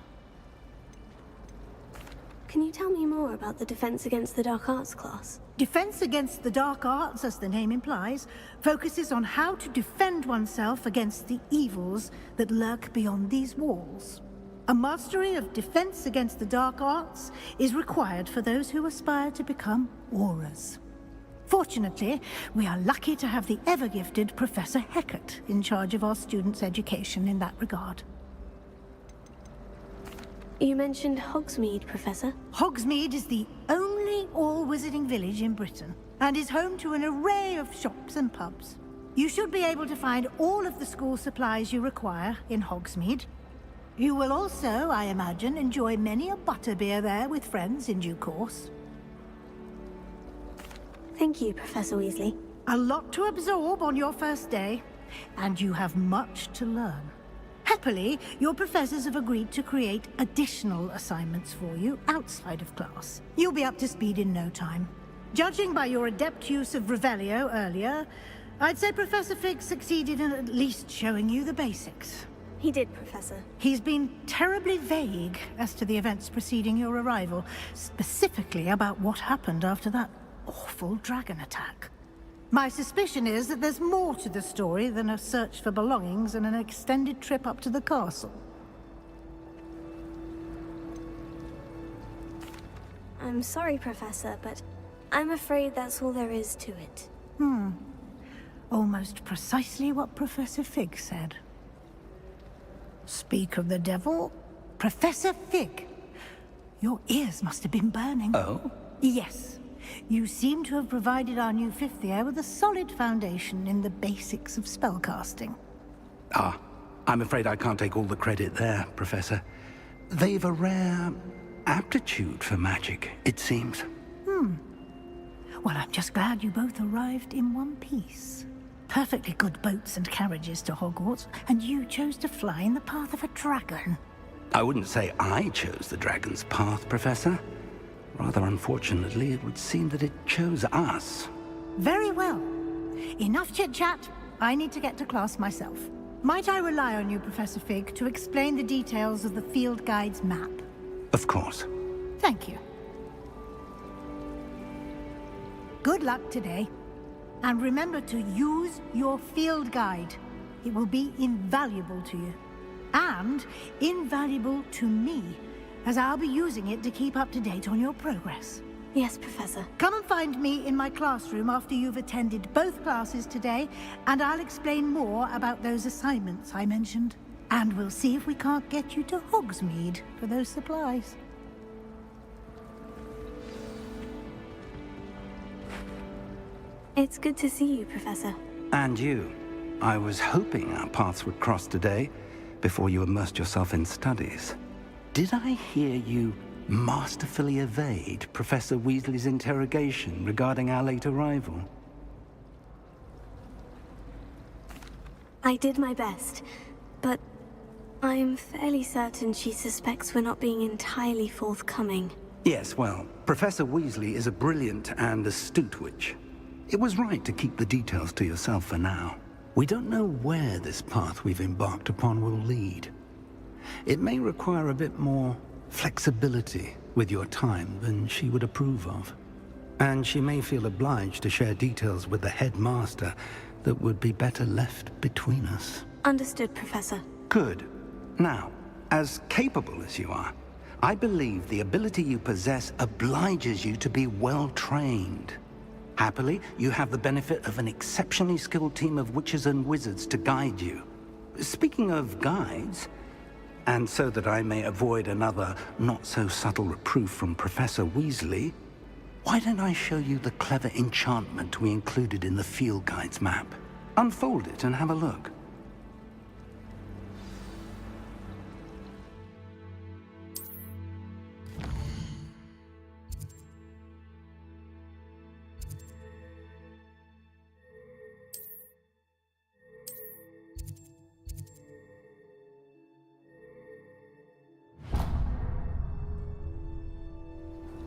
Can you tell me more about the Defense Against the Dark Arts class? Defense Against the Dark Arts, as the name implies, focuses on how to defend oneself against the evils that lurk beyond these walls. A mastery of Defense Against the Dark Arts is required for those who aspire to become Auras. Fortunately, we are lucky to have the ever-gifted Professor Hecat in charge of our students' education in that regard. You mentioned Hogsmeade, Professor. Hogsmeade is the only all-wizarding village in Britain, and is home to an array of shops and pubs. You should be able to find all of the school supplies you require in Hogsmeade. You will also, I imagine, enjoy many a butterbeer there with friends in due course. Thank you, Professor Weasley. A lot to absorb on your first day, and you have much to learn. Happily, your professors have agreed to create additional assignments for you outside of class. You'll be up to speed in no time. Judging by your adept use of Revelio earlier, I'd say Professor Fig succeeded in at least showing you the basics. He did, Professor. He's been terribly vague as to the events preceding your arrival, specifically about what happened after that awful dragon attack. My suspicion is that there's more to the story than a search for belongings and an extended trip up to the castle. I'm sorry, Professor, but I'm afraid that's all there is to it. Almost precisely what Professor Fig said. Speak of the devil, Professor Fig. Your ears must have been burning. Oh? Yes. You seem to have provided our new fifth year with a solid foundation in the basics of spellcasting. Ah, I'm afraid I can't take all the credit there, Professor. They've a rare aptitude for magic, it seems. Well, I'm just glad you both arrived in one piece. Perfectly good boats and carriages to Hogwarts, and you chose to fly in the path of a dragon. I wouldn't say I chose the dragon's path, Professor. Rather unfortunately, it would seem that it chose us. Very well. Enough chit-chat. I need to get to class myself. Might I rely on you, Professor Fig, to explain the details of the field guide's map? Of course. Thank you. Good luck today. And remember to use your field guide. It will be invaluable to you. And invaluable to me, as I'll be using it to keep up to date on your progress. Yes, Professor. Come and find me in my classroom after you've attended both classes today, and I'll explain more about those assignments I mentioned. And we'll see if we can't get you to Hogsmeade for those supplies. It's good to see you, Professor. And you. I was hoping our paths would cross today, before you immersed yourself in studies. Did I hear you masterfully evade Professor Weasley's interrogation regarding our late arrival? I did my best, but I'm fairly certain she suspects we're not being entirely forthcoming. Yes, well, Professor Weasley is a brilliant and astute witch. It was right to keep the details to yourself for now. We don't know where this path we've embarked upon will lead. It may require a bit more flexibility with your time than she would approve of. And she may feel obliged to share details with the headmaster that would be better left between us. Understood, Professor. Good. Now, as capable as you are, I believe the ability you possess obliges you to be well trained. Happily, you have the benefit of an exceptionally skilled team of witches and wizards to guide you. Speaking of guides, and so that I may avoid another not-so-subtle reproof from Professor Weasley, why don't I show you the clever enchantment we included in the field guide's map? Unfold it and have a look.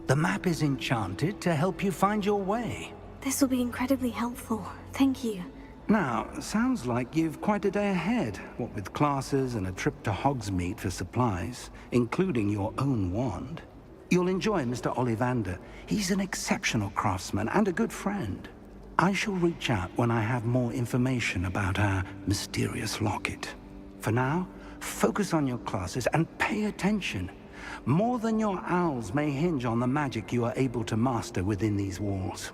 The map is enchanted to help you find your way. This will be incredibly helpful. Thank you. Now, sounds like you've quite a day ahead, what with classes and a trip to Hogsmeade for supplies, including your own wand. You'll enjoy Mr. Ollivander. He's an exceptional craftsman and a good friend. I shall reach out when I have more information about our mysterious locket. For now, focus on your classes and pay attention. More than your owls may hinge on the magic you are able to master within these walls.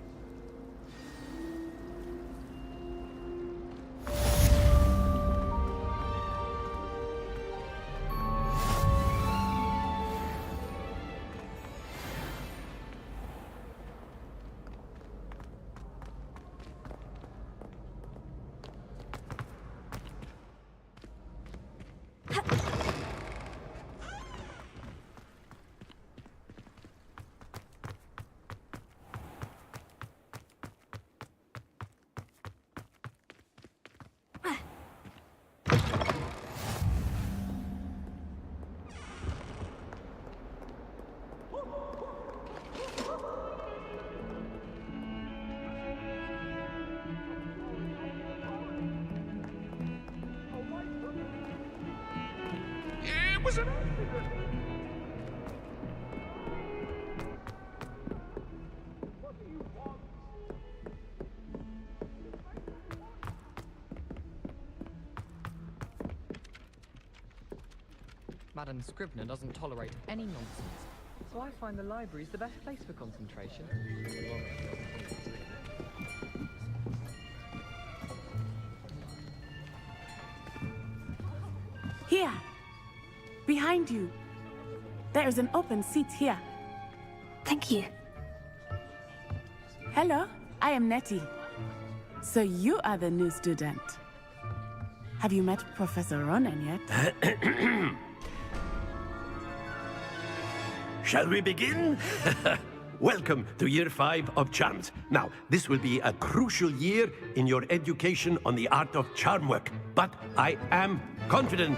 Madam Scrivener doesn't tolerate any nonsense, so I find the library's the best place for concentration. Here! Behind you! There is an open seat here. Thank you. Hello, I am Nettie. So you are the new student. Have you met Professor Ronan yet? Shall we begin? Welcome to Year 5 of Charms. Now, this will be a crucial year in your education on the art of charm work. But I am confident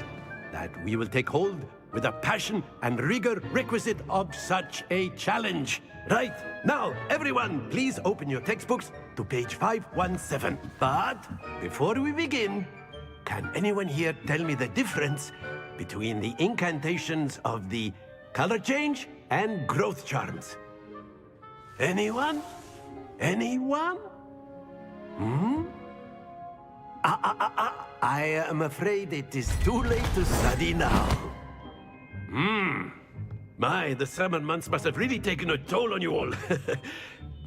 that we will take hold with the passion and rigor requisite of such a challenge. Right, now, everyone, please open your textbooks to page 517. But before we begin, can anyone here tell me the difference between the incantations of the color change and growth charms? Anyone? Anyone? I am afraid it is too late to study now. My, the summer months must have really taken a toll on you all.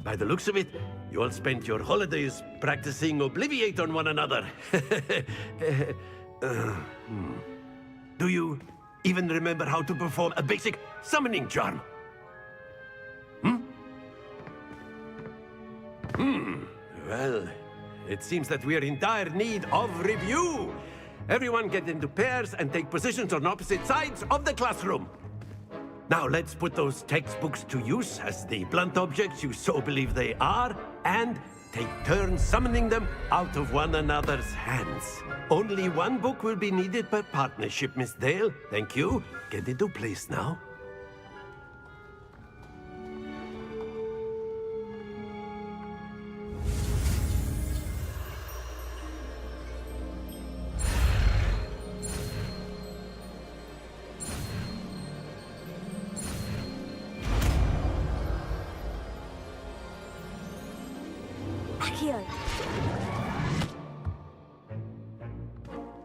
By the looks of it, you all spent your holidays practicing Obliviate on one another. Do you even remember how to perform a basic summoning charm? Well, it seems that we are in dire need of review. Everyone get into pairs and take positions on opposite sides of the classroom. Now let's put those textbooks to use as the blunt objects you so believe they are, and take turns summoning them out of one another's hands. Only one book will be needed per partnership, Miss Dale. Thank you. Get into place now.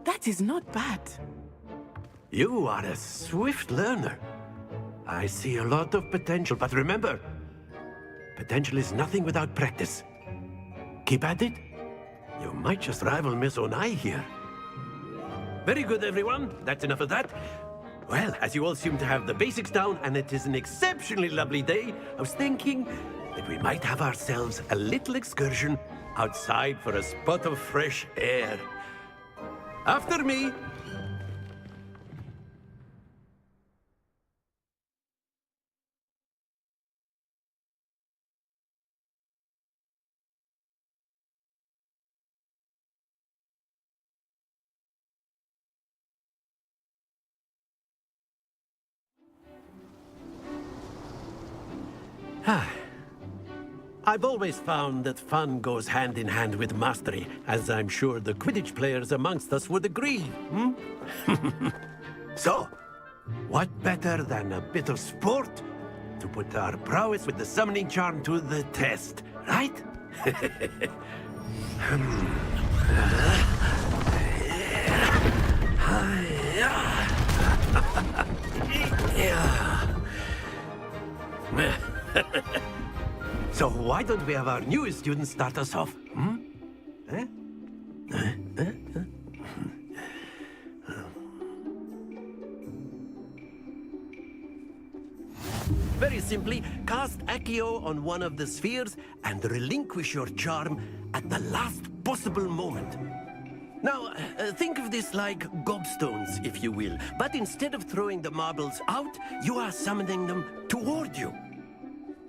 That is not bad. You are a swift learner. I see a lot of potential, but remember, potential is nothing without practice. Keep at it. You might just rival Miss Onai here. Very good, everyone. That's enough of that. Well, as you all seem to have the basics down, and it is an exceptionally lovely day, I was thinking that we might have ourselves a little excursion outside for a spot of fresh air. After me. I've always found that fun goes hand in hand with mastery, as I'm sure the Quidditch players amongst us would agree, hmm? So, what better than a bit of sport to put our prowess with the summoning charm to the test, right? So why don't we have our newest student start us off? Hmm? Very simply, cast Accio on one of the spheres and relinquish your charm at the last possible moment. Now, think of this like gobstones, if you will. But instead of throwing the marbles out, you are summoning them toward you.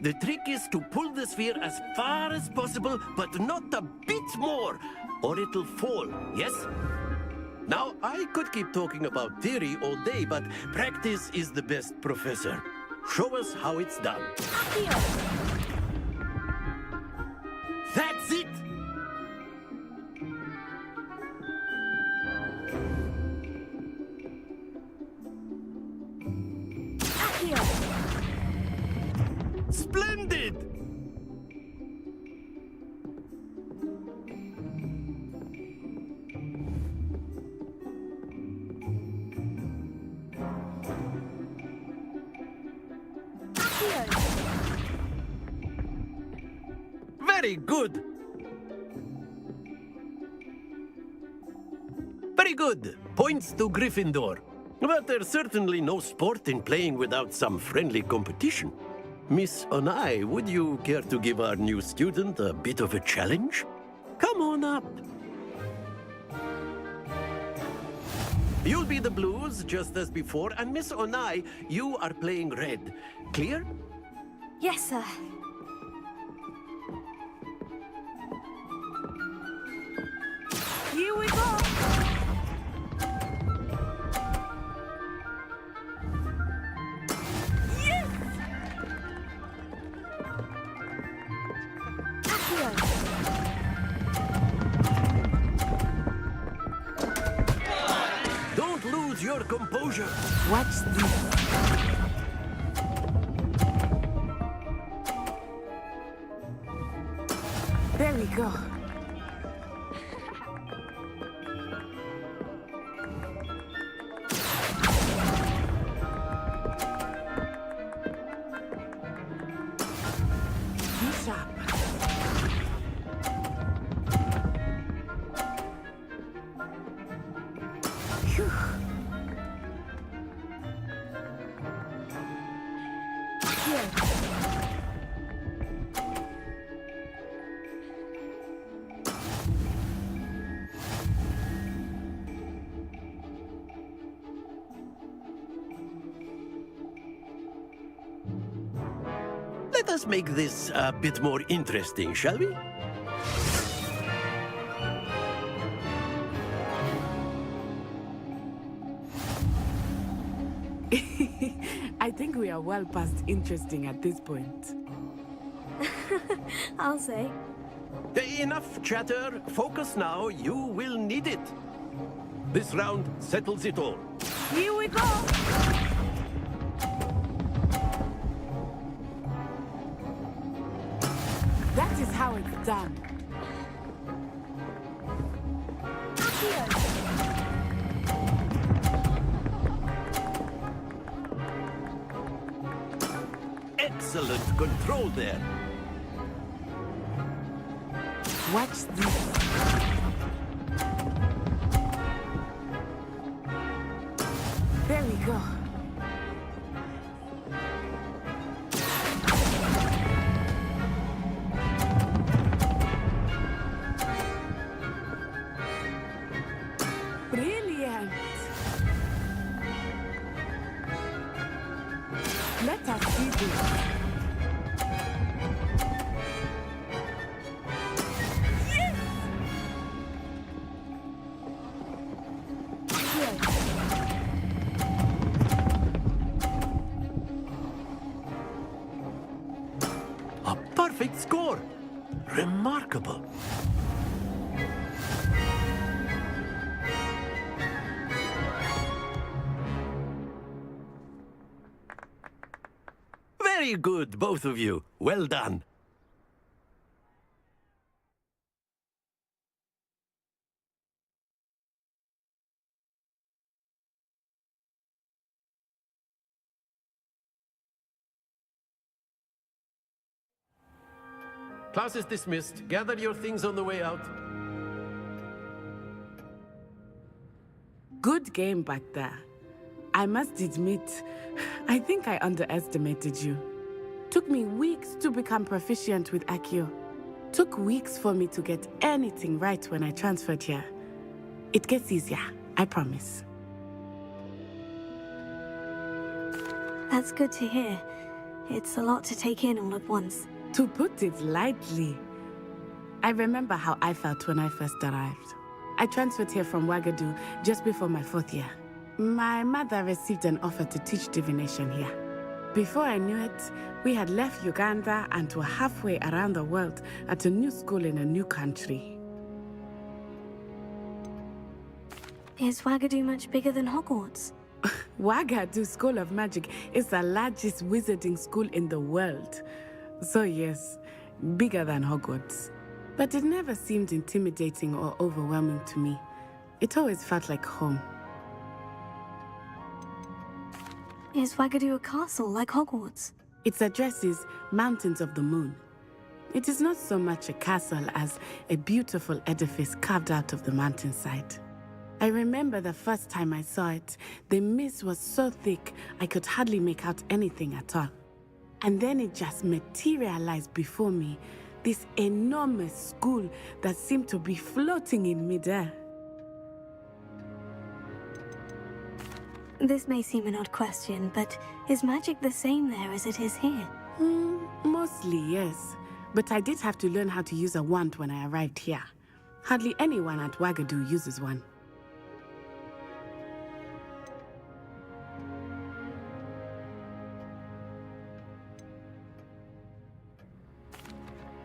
The trick is to pull the sphere as far as possible, but not a bit more, or it'll fall, yes? Now, I could keep talking about theory all day, but practice is the best professor. Show us how it's done. That's it! Splendid! Very good! Very good! Points to Gryffindor. But there's certainly no sport in playing without some friendly competition. Miss Onai, would you care to give our new student a bit of a challenge? Come on up. You'll be the blues, just as before, and Miss Onai, you are playing red. Clear? Yes, sir. Here we go! Don't lose your composure. Watch this. There we go. Be sharp. Phew. Here. Let us make this a bit more interesting, shall we? I think we are well past interesting at this point. I'll say. Enough chatter. Focus now. You will need it. This round settles it all. Here we go! That is how it's done. Excellent control there. Watch this. There we go. Brilliant. Let us see this. remarkable. Very good, both of you. Well done. Class is dismissed. Gather your things on the way out. Good game back there. I must admit, I think I underestimated you. Took me weeks to become proficient with Accio. Took weeks for me to get anything right when I transferred here. It gets easier, I promise. That's good to hear. It's a lot to take in all at once. To put it lightly, I remember how I felt when I first arrived. I transferred here from Ouagadougou just before my 4th year. My mother received an offer to teach divination here. Before I knew it, we had left Uganda and were halfway around the world at a new school in a new country. Is Ouagadougou much bigger than Hogwarts? Ouagadougou School of Magic is the largest wizarding school in the world. So yes, bigger than Hogwarts. But it never seemed intimidating or overwhelming to me. It always felt like home. Is Ouagadougou a castle like Hogwarts? Its address is Mountains of the Moon. It is not so much a castle as a beautiful edifice carved out of the mountainside. I remember the first time I saw it, the mist was so thick I could hardly make out anything at all. And then it just materialized before me, this enormous school that seemed to be floating in midair. This may seem an odd question, but is magic the same there as it is here? Mostly, yes. But I did have to learn how to use a wand when I arrived here. Hardly anyone at Ouagadougou uses one.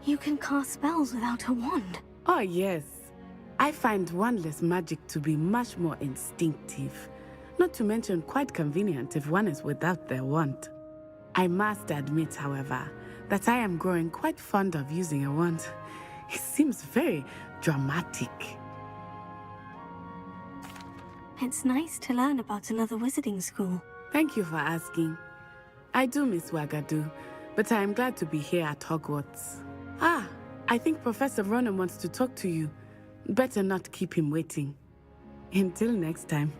You can cast spells without a wand. Oh, yes. I find wandless magic to be much more instinctive. Not to mention quite convenient if one is without their wand. I must admit, however, that I am growing quite fond of using a wand. It seems very dramatic. It's nice to learn about another wizarding school. Thank you for asking. I do miss Ouagadougou, but I am glad to be here at Hogwarts. Ah, I think Professor Ronan wants to talk to you. Better not keep him waiting. Until next time.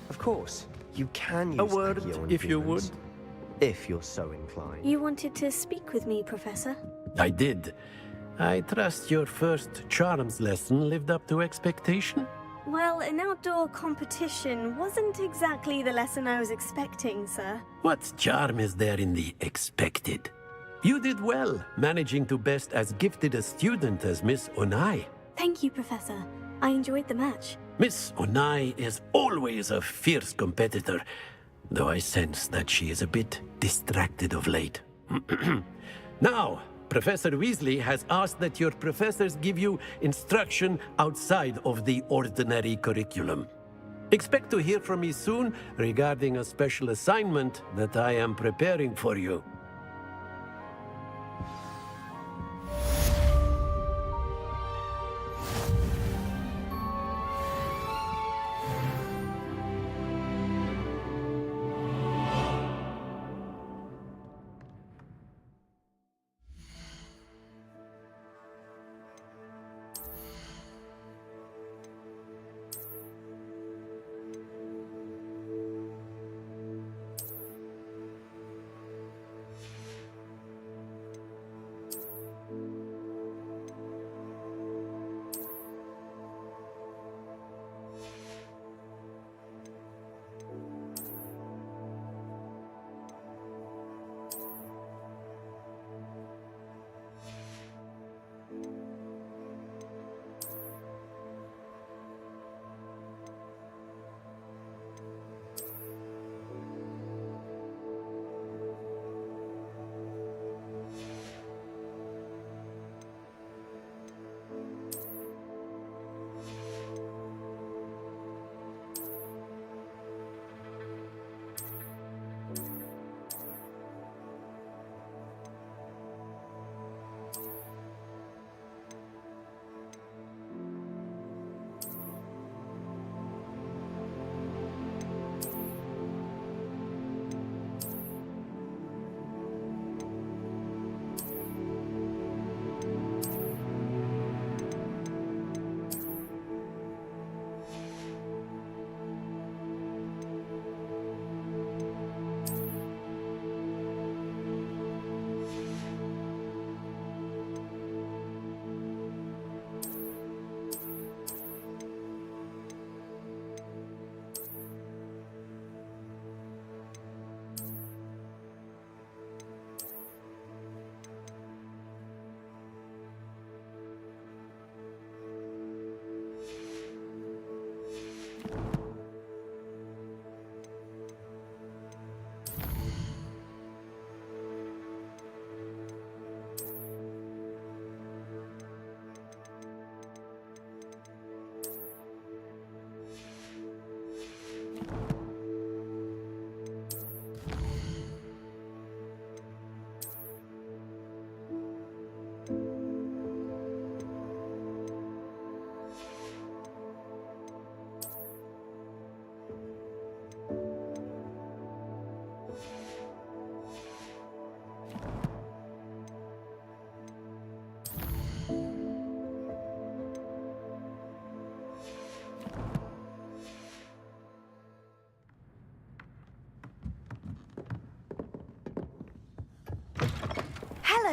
Of course, you can use A word, Accio on if you humans, would. if you're so inclined. You wanted to speak with me, Professor? I did. I trust your first charms lesson lived up to expectation? Well, an outdoor competition wasn't exactly the lesson I was expecting, sir. What charm is there in the expected? You did well, managing to best as gifted a student as Miss Onai. Thank you, Professor. I enjoyed the match. Miss Onai is always a fierce competitor, though I sense that she is a bit distracted of late. Now, Professor Weasley has asked that your professors give you instruction outside of the ordinary curriculum. Expect to hear from me soon regarding a special assignment that I am preparing for you.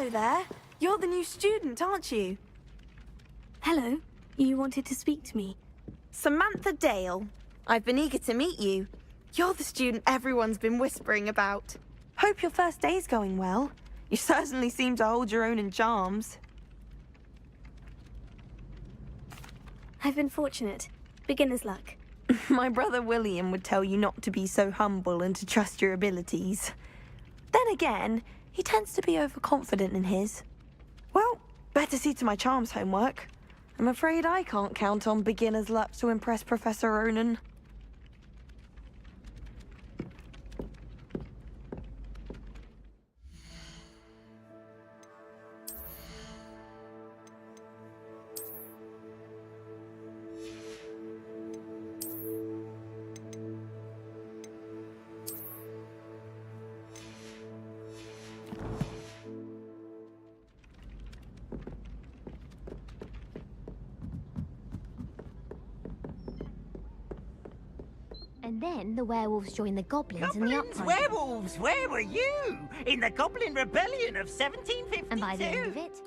Hello there. You're the new student, aren't you? Hello. You wanted to speak to me? Samantha Dale. I've been eager to meet you. You're the student everyone's been whispering about. Hope your first day's going well. You certainly seem to hold your own in charms. I've been fortunate. Beginner's luck. My brother William would tell you not to be so humble and to trust your abilities. Then again, he tends to be overconfident in his. Well, better see to my charms homework. I'm afraid I can't count on beginner's luck to impress Professor Ronan. And then the werewolves joined the goblins in the uprising. Werewolves, where were you? In the Goblin Rebellion of 1752. And by the end of it,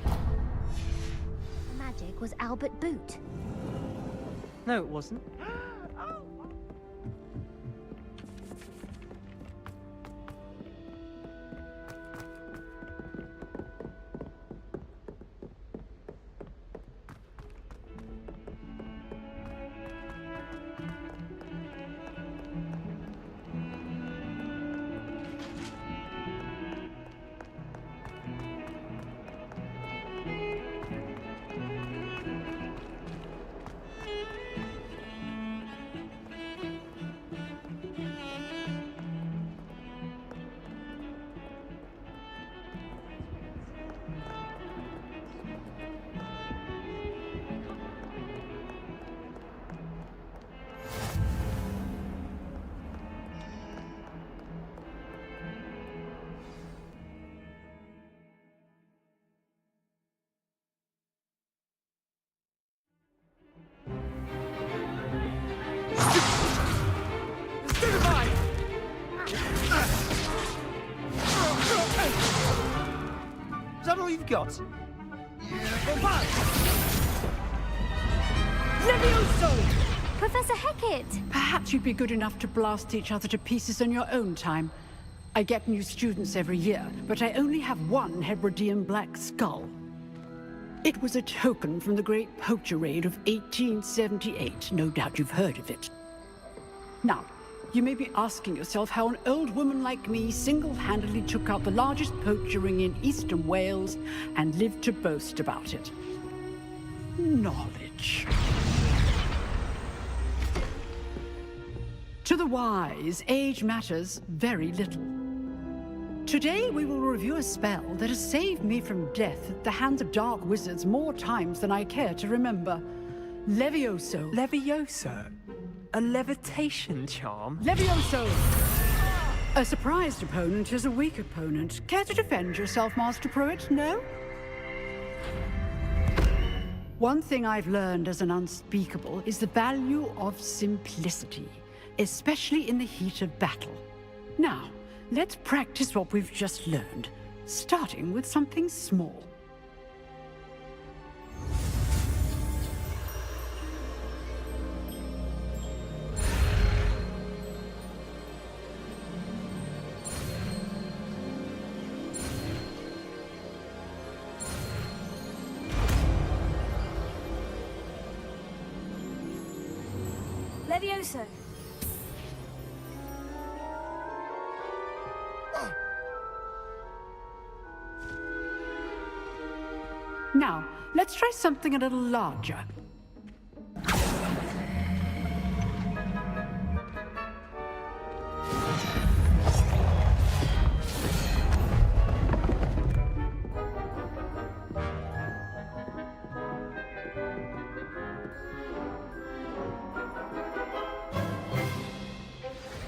the magic was Albert Boot. No, it wasn't. Is that all you've got? Levioso! Professor Hecat! Perhaps you'd be good enough to blast each other to pieces in your own time. I get new students every year, but I only have one Hebridean black skull. It was a token from the Great Poacher Raid of 1878. No doubt you've heard of it. Now, you may be asking yourself how an old woman like me single-handedly took out the largest poacher ring in eastern Wales and lived to boast about it. Knowledge. To the wise, age matters very little. Today we will review a spell that has saved me from death at the hands of dark wizards more times than I care to remember. Levioso. Levioso? A levitation charm? Levioso! A surprised opponent is a weak opponent. Care to defend yourself, Master Pruitt? No? One thing I've learned as an unspeakable is the value of simplicity, especially in the heat of battle. Now, let's practice what we've just learned, starting with something small. Levioso. Now, let's try something a little larger.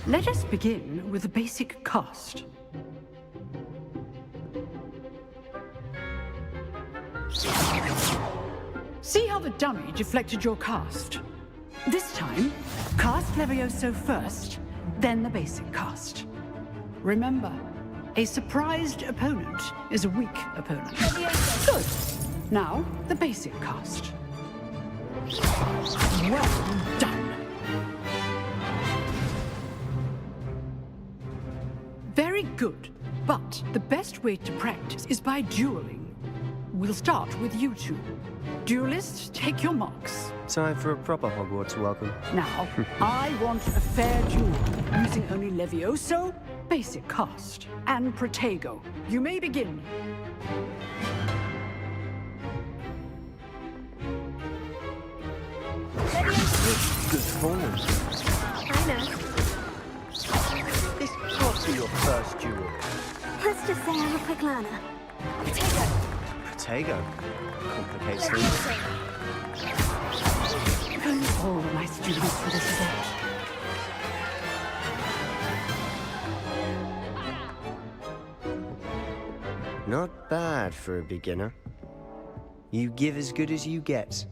Let us begin with the basic cast. See how the dummy deflected your cast? This time, cast Levioso first, then the basic cast. Remember, a surprised opponent is a weak opponent. Good. Now, the basic cast. Well done. Very good. But the best way to practice is by dueling. We'll start with you two. Duelists, take your marks. Time for a proper Hogwarts welcome. Now, I want a fair duel, using only Levioso, basic cast, and Protego. You may begin. Good form. I know. This can't be your first duel. Let's just say I'm a quick learner. Protego. Complicates things. All of my students for this event. Not bad for a beginner. You give as good as you get.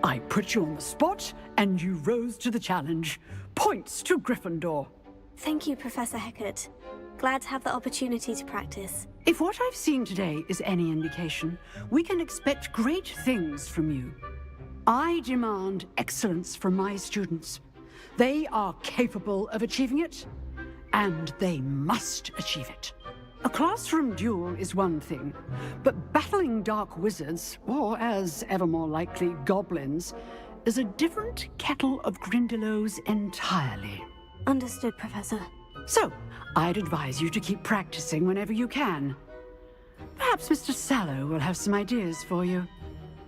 I put you on the spot, and you rose to the challenge. Points to Gryffindor. Thank you, Professor Hecat. Glad to have the opportunity to practice. If what I've seen today is any indication, we can expect great things from you. I demand excellence from my students. They are capable of achieving it, and they must achieve it. A classroom duel is one thing, but battling dark wizards, or as ever more likely, goblins, is a different kettle of Grindylows entirely. Understood, Professor. So, I'd advise you to keep practicing whenever you can. Perhaps Mr. Sallow will have some ideas for you.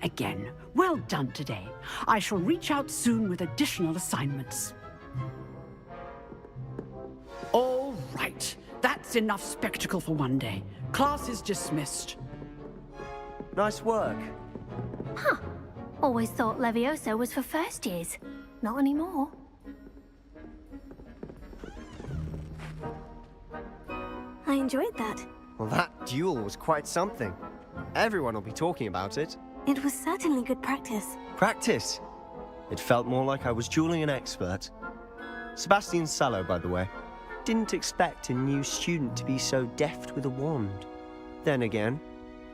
Again, well done today. I shall reach out soon with additional assignments. All right. That's enough spectacle for one day. Class is dismissed. Nice work. Huh. Always thought Levioso was for first years. Not anymore. I enjoyed that. Well, that duel was quite something. Everyone will be talking about it. It was certainly good practice. Practice? It felt more like I was dueling an expert. Sebastian Sallow, by the way. Didn't expect a new student to be so deft with a wand. Then again,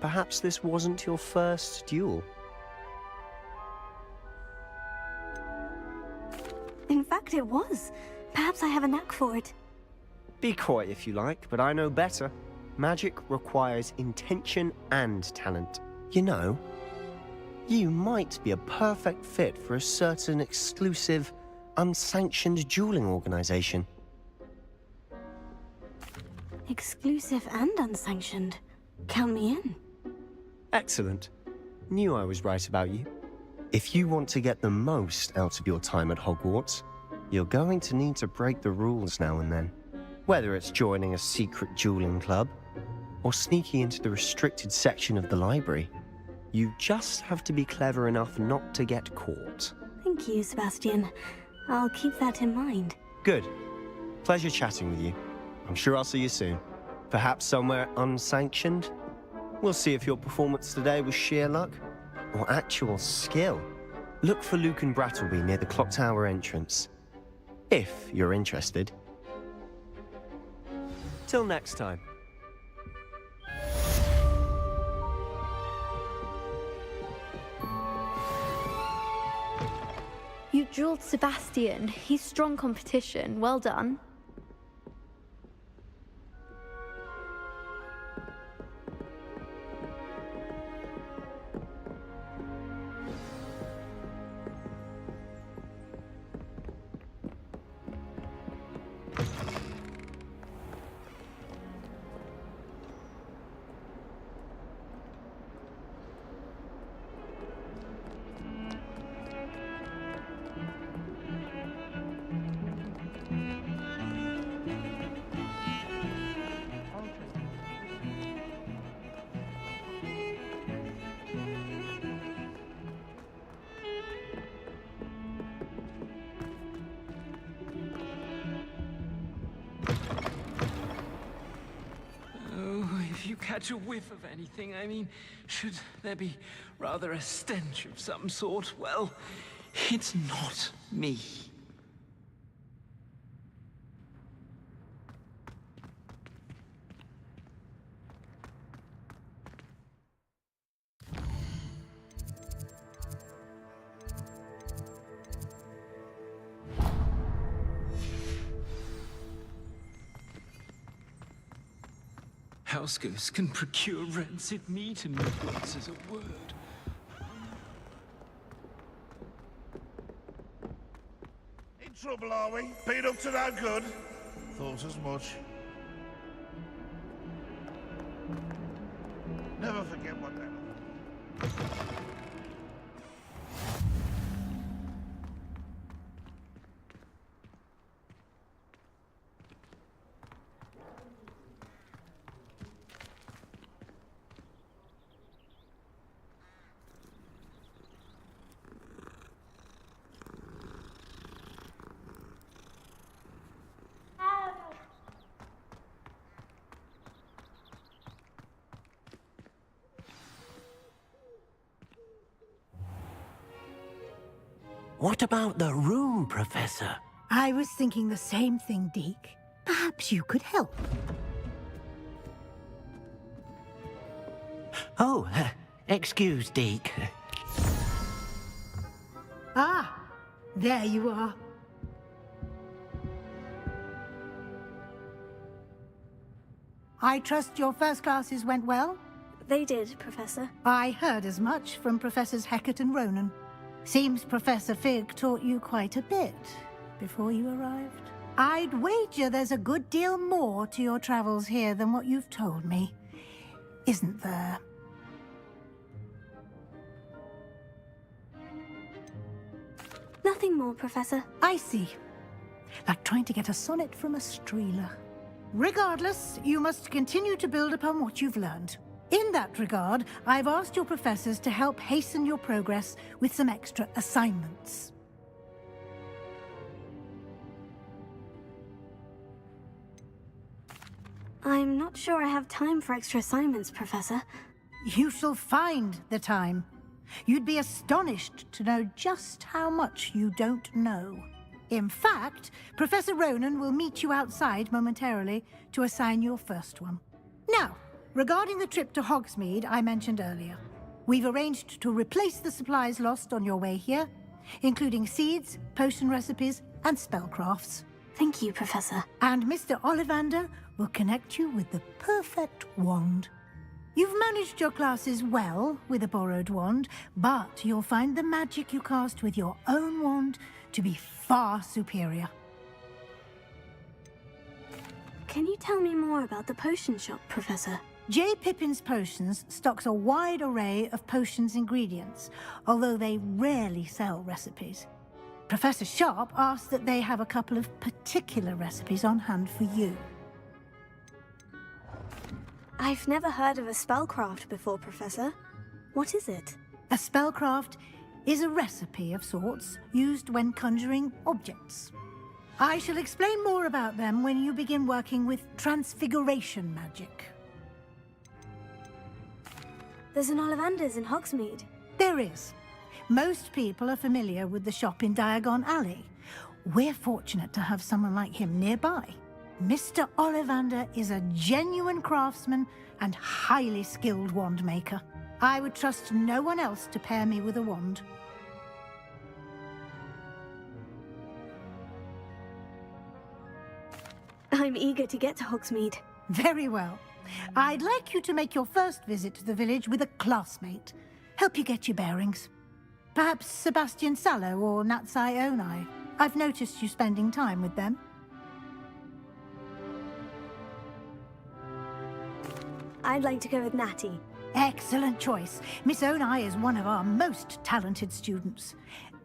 perhaps this wasn't your first duel. In fact, it was. Perhaps I have a knack for it. Be coy if you like, but I know better. Magic requires intention and talent. You know, you might be a perfect fit for a certain exclusive, unsanctioned dueling organization. Exclusive and unsanctioned. Count me in. Excellent. Knew I was right about you. If you want to get the most out of your time at Hogwarts, you're going to need to break the rules now and then. Whether it's joining a secret dueling club, or sneaking into the restricted section of the library, you just have to be clever enough not to get caught. Thank you, Sebastian. I'll keep that in mind. Good. Pleasure chatting with you. I'm sure I'll see you soon. Perhaps somewhere unsanctioned? We'll see if your performance today was sheer luck or actual skill. Look for Luke and Brattleby near the clock tower entrance. If you're interested. Till next time. You dueled Sebastian. He's strong competition. Well done. catch a whiff of anything. I mean, should there be rather a stench of some sort, well, it's not me. House ghosts can procure rancid meat and nuts as a word. In trouble, are we? Been up to no good? Thought as much. Never forget what they look. What about the room, Professor? I was thinking the same thing, Deke. Perhaps you could help. Oh, excuse, Deke. Ah, there you are. I trust your first classes went well? They did, Professor. I heard as much from Professors Hecat and Ronan. Seems Professor Fig taught you quite a bit before you arrived. I'd wager there's a good deal more to your travels here than what you've told me, isn't there? Nothing more, Professor. I see. Like trying to get a sonnet from a streeler. Regardless, you must continue to build upon what you've learned. In that regard, I've asked your professors to help hasten your progress with some extra assignments. I'm not sure I have time for extra assignments, Professor. You shall find the time. You'd be astonished to know just how much you don't know. In fact, Professor Ronan will meet you outside momentarily to assign your first one. Now, regarding the trip to Hogsmeade I mentioned earlier, we've arranged to replace the supplies lost on your way here, including seeds, potion recipes, and spellcrafts. Thank you, Professor. And Mr. Ollivander will connect you with the perfect wand. You've managed your classes well with a borrowed wand, but you'll find the magic you cast with your own wand to be far superior. Can you tell me more about the potion shop, Professor? J. Pippin's Potions stocks a wide array of potions ingredients, although they rarely sell recipes. Professor Sharp asked that they have a couple of particular recipes on hand for you. I've never heard of a spellcraft before, Professor. What is it? A spellcraft is a recipe of sorts used when conjuring objects. I shall explain more about them when you begin working with transfiguration magic. There's an Ollivander's in Hogsmeade. There is. Most people are familiar with the shop in Diagon Alley. We're fortunate to have someone like him nearby. Mr. Ollivander is a genuine craftsman and highly skilled wand maker. I would trust no one else to pair me with a wand. I'm eager to get to Hogsmeade. Very well. I'd like you to make your first visit to the village with a classmate. Help you get your bearings. Perhaps Sebastian Sallow or Natsai Onai. I've noticed you spending time with them. I'd like to go with Natty. Excellent choice. Miss Onai is one of our most talented students.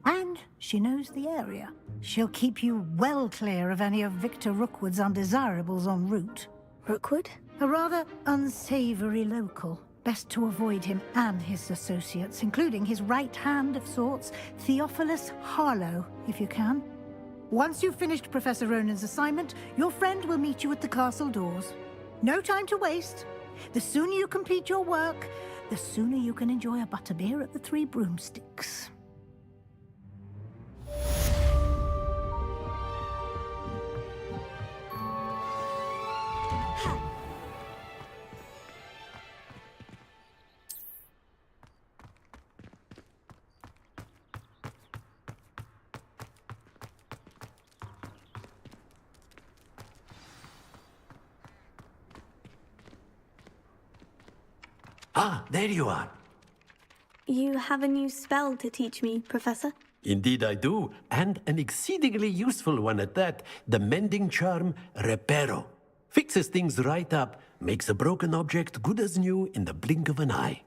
And she knows the area. She'll keep you well clear of any of Victor Rookwood's undesirables en route. Rookwood? A rather unsavory local. Best to avoid him and his associates, including his right hand of sorts, Theophilus Harlow, if you can. Once you've finished Professor Ronan's assignment, your friend will meet you at the castle doors. No time to waste. The sooner you complete your work, the sooner you can enjoy a butterbeer at the Three Broomsticks. Ah, there you are. You have a new spell to teach me, Professor? Indeed I do, and an exceedingly useful one at that. The mending charm, Reparo. Fixes things right up, makes a broken object good as new in the blink of an eye.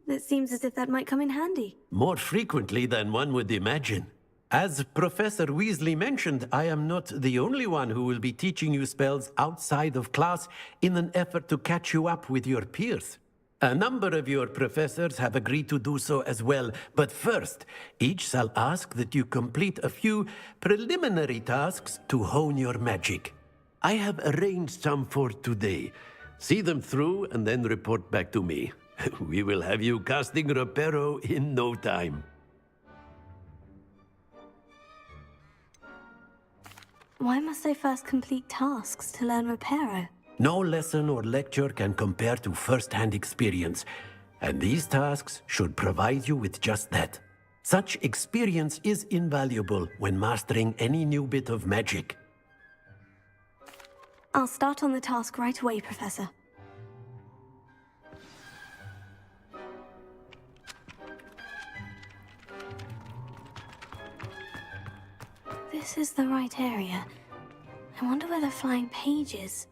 It seems as if that might come in handy. More frequently than one would imagine. As Professor Weasley mentioned, I am not the only one who will be teaching you spells outside of class in an effort to catch you up with your peers. A number of your professors have agreed to do so as well, but first, each shall ask that you complete a few preliminary tasks to hone your magic. I have arranged some for today. See them through and then report back to me. We will have you casting Reparo in no time. Why must I first complete tasks to learn Reparo? No lesson or lecture can compare to first-hand experience, and these tasks should provide you with just that. Such experience is invaluable when mastering any new bit of magic. I'll start on the task right away, Professor. This is the right area. I wonder where the flying page is.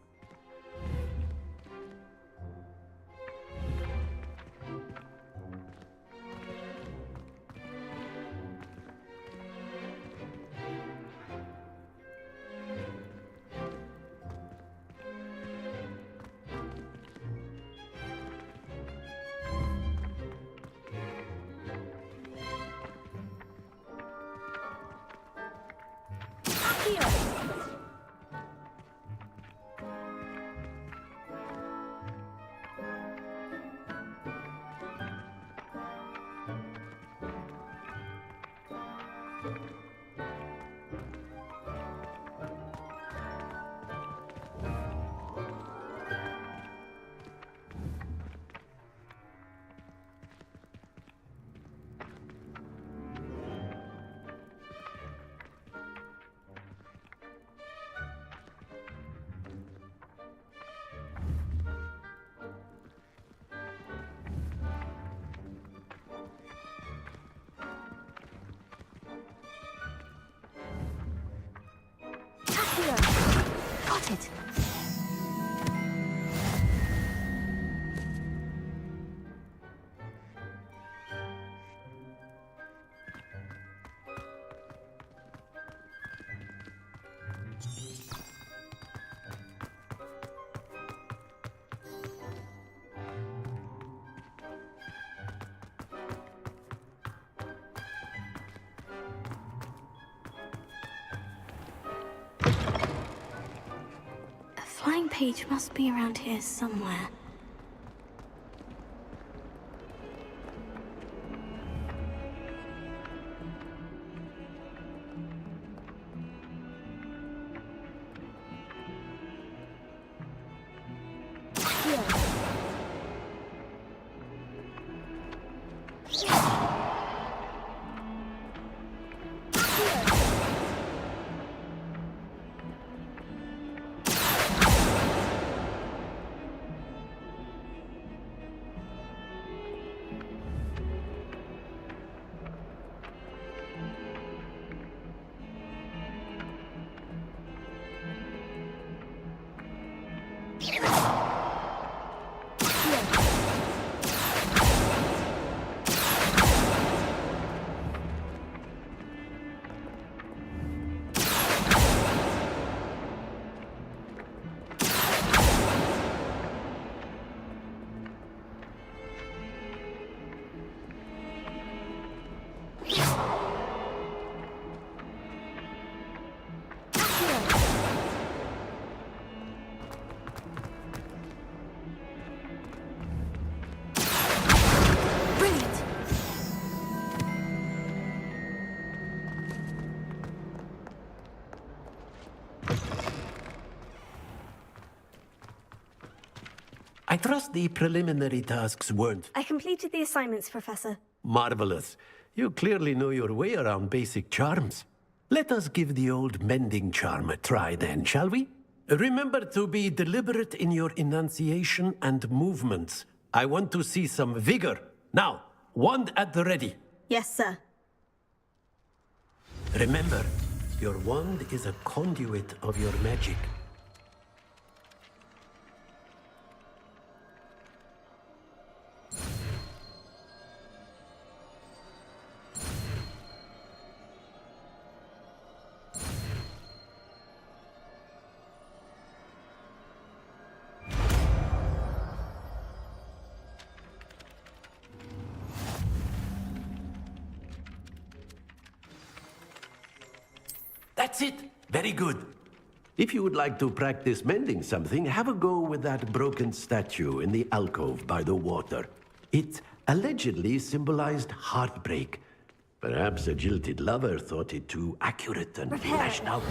Got it. Flying page must be around here somewhere. I trust the preliminary tasks weren't... I completed the assignments, Professor. Marvelous. You clearly know your way around basic charms. Let us give the old mending charm a try then, shall we? Remember to be deliberate in your enunciation and movements. I want to see some vigor. Now, wand at the ready. Yes, sir. Remember, your wand is a conduit of your magic. That's it. Very good. If you would like to practice mending something, have a go with that broken statue in the alcove by the water. It allegedly symbolized heartbreak. Perhaps a jilted lover thought it too accurate and lashed out.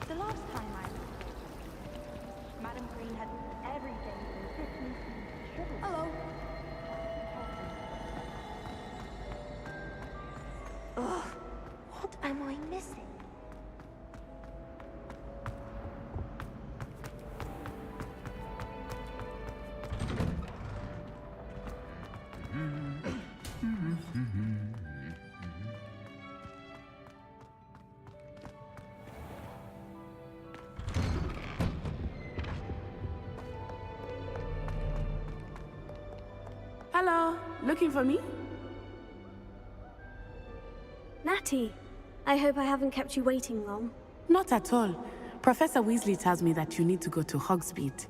The last time I Madam Green had everything from Christmas to sugar. Hello. Ugh, what am I missing? Hello, looking for me? Natty, I hope I haven't kept you waiting long. Not at all. Professor Weasley tells me that you need to go to Hogsmeade.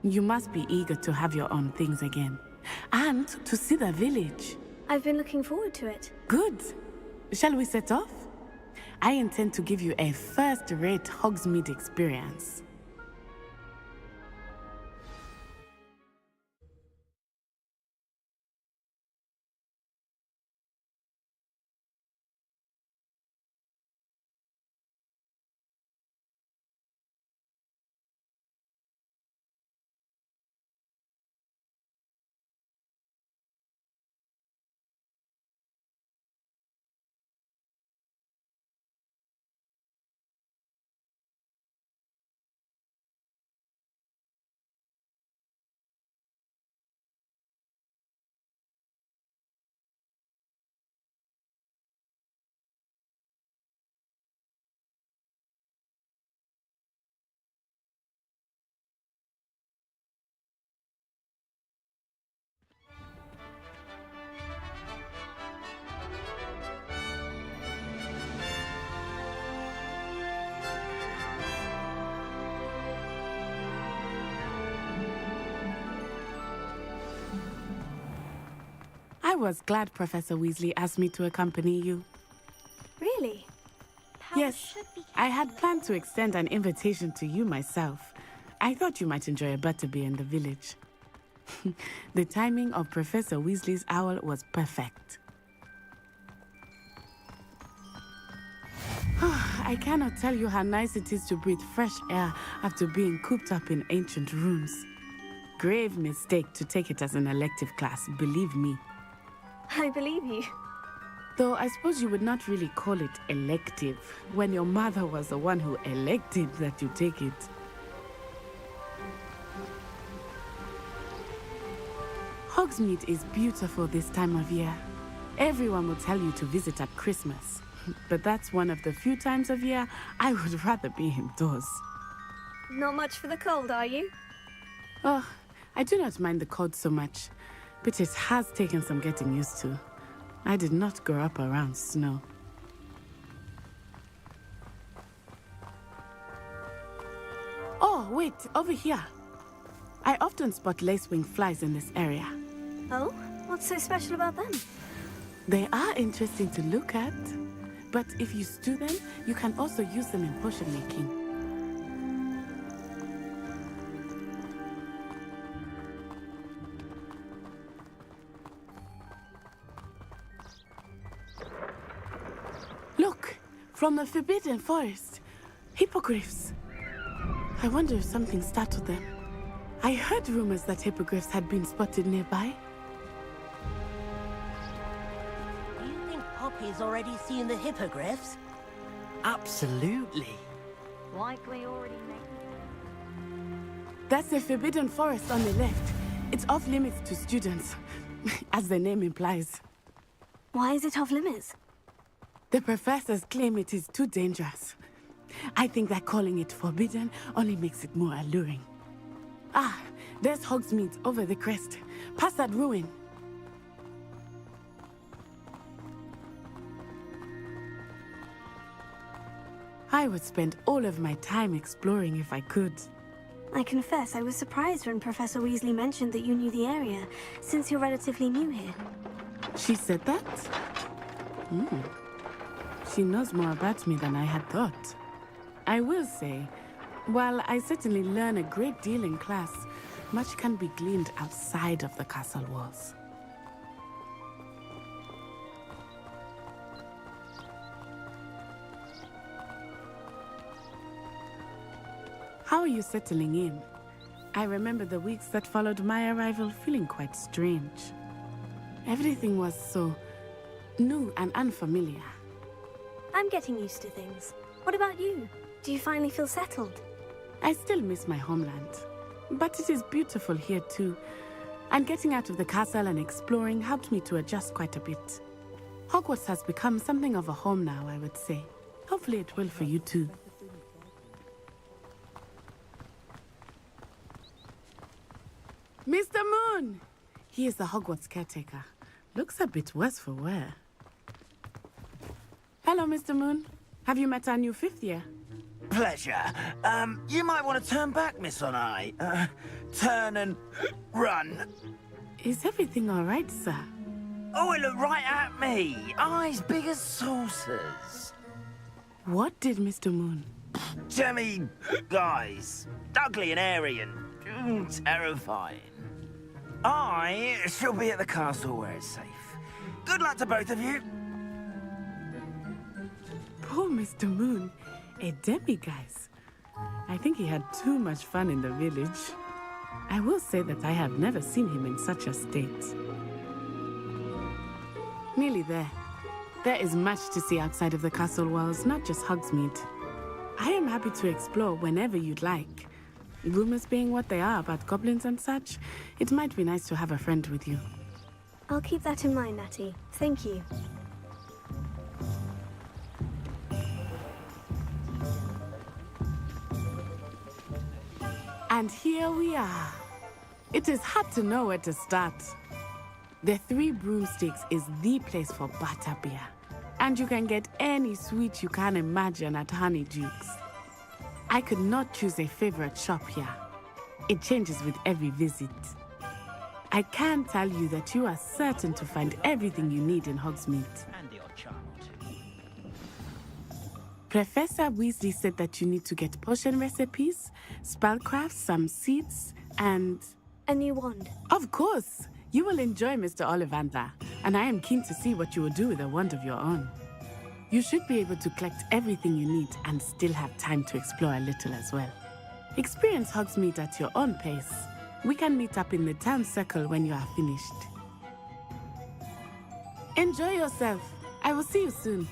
You must be eager to have your own things again. And to see the village. I've been looking forward to it. Good. Shall we set off? I intend to give you a first-rate Hogsmeade experience. I was glad Professor Weasley asked me to accompany you. Really? Yes, I had planned to extend an invitation to you myself. I thought you might enjoy a butterbeer in the village. The timing of Professor Weasley's owl was perfect. I cannot tell you how nice it is to breathe fresh air after being cooped up in ancient rooms. Grave mistake to take it as an elective class, believe me. I believe you. Though I suppose you would not really call it elective when your mother was the one who elected that you take it. Hogsmeade is beautiful this time of year. Everyone will tell you to visit at Christmas. but that's one of the few times of year I would rather be indoors. Not much for the cold, are you? Oh, I do not mind the cold so much, but it has taken some getting used to. I did not grow up around snow. Oh, wait, over here. I often spot lacewing flies in this area. Oh? What's so special about them? They are interesting to look at, but if you stew them, you can also use them in potion making. Look! From the Forbidden Forest! Hippogriffs! I wonder if something startled them. I heard rumors that hippogriffs had been spotted nearby. Do you think Poppy's already seen the hippogriffs? Absolutely. Likely already made. That's the Forbidden Forest on the left. It's off limits to students, as the name implies. Why is it off limits? The professors claim it is too dangerous. I think that calling it forbidden only makes it more alluring. Ah, there's Hogsmeade over the crest. Past that ruin. I would spend all of my time exploring if I could. I confess I was surprised when Professor Weasley mentioned that you knew the area, since you're relatively new here. She said that? She knows more about me than I had thought. I will say, while I certainly learn a great deal in class, much can be gleaned outside of the castle walls. How are you settling in? I remember the weeks that followed my arrival feeling quite strange. Everything was so new and unfamiliar. I'm getting used to things. What about you? Do you finally feel settled? I still miss my homeland, but it is beautiful here too. And getting out of the castle and exploring helped me to adjust quite a bit. Hogwarts has become something of a home now, I would say. Hopefully it will for you too. Mr. Moon! He is the Hogwarts caretaker. Looks a bit worse for wear. Hello, Mr. Moon. Have you met our new fifth year? Pleasure. You might want to turn back, Miss Onai. Turn and run. Is everything all right, sir? Oh, it looked right at me. Eyes big as saucers. What did Mr. Moon? Jemmy guys. Ugly and airy and terrifying. I shall be at the castle where it's safe. Good luck to both of you. Poor Mr. Moon. A demiguise. I think he had too much fun in the village. I will say that I have never seen him in such a state. Nearly there. There is much to see outside of the castle walls, not just Hogsmeade. I am happy to explore whenever you'd like. Rumors being what they are about goblins and such, it might be nice to have a friend with you. I'll keep that in mind, Natty. Thank you. And here we are. It is hard to know where to start. The Three Broomsticks is the place for butterbeer. And you can get any sweet you can imagine at Honeydukes. I could not choose a favorite shop here. It changes with every visit. I can tell you that you are certain to find everything you need in Hogsmeade. And the odd charm or two. Professor Weasley said that you need to get potion recipes, spellcrafts, some seeds, and... a new wand. Of course! You will enjoy Mr. Ollivander, and I am keen to see what you will do with a wand of your own. You should be able to collect everything you need and still have time to explore a little as well. Experience Hogsmeade at your own pace. We can meet up in the town circle when you are finished. Enjoy yourself. I will see you soon.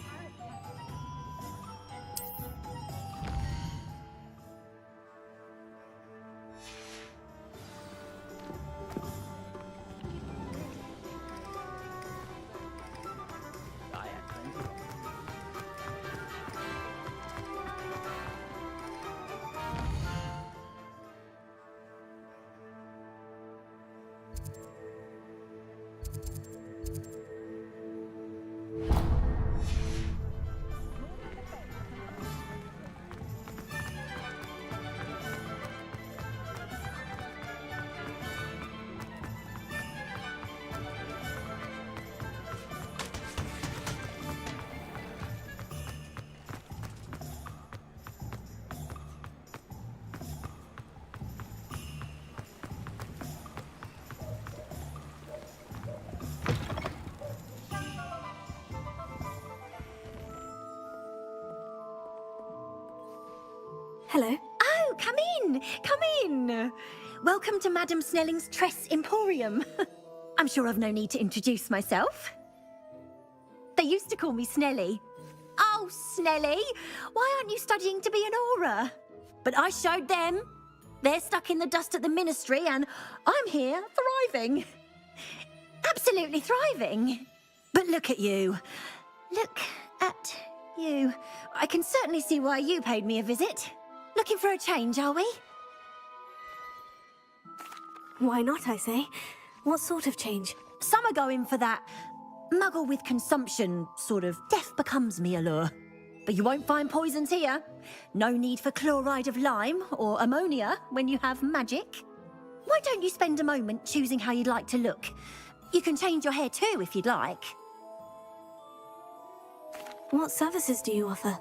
Hello. Oh, come in. Come in. Welcome to Madame Snelling's Tress Emporium. I'm sure I've no need to introduce myself. They used to call me Snelly. Oh, Snelly, why aren't you studying to be an aura? But I showed them. They're stuck in the dust at the Ministry, and I'm here, thriving. Absolutely thriving. But look at you. Look at you. I can certainly see why you paid me a visit. Looking for a change, are we? Why not, I say? What sort of change? Some are going for that muggle with consumption, sort of death becomes me allure. But you won't find poisons here. No need for chloride of lime or ammonia when you have magic. Why don't you spend a moment choosing how you'd like to look? You can change your hair too if you'd like. What services do you offer?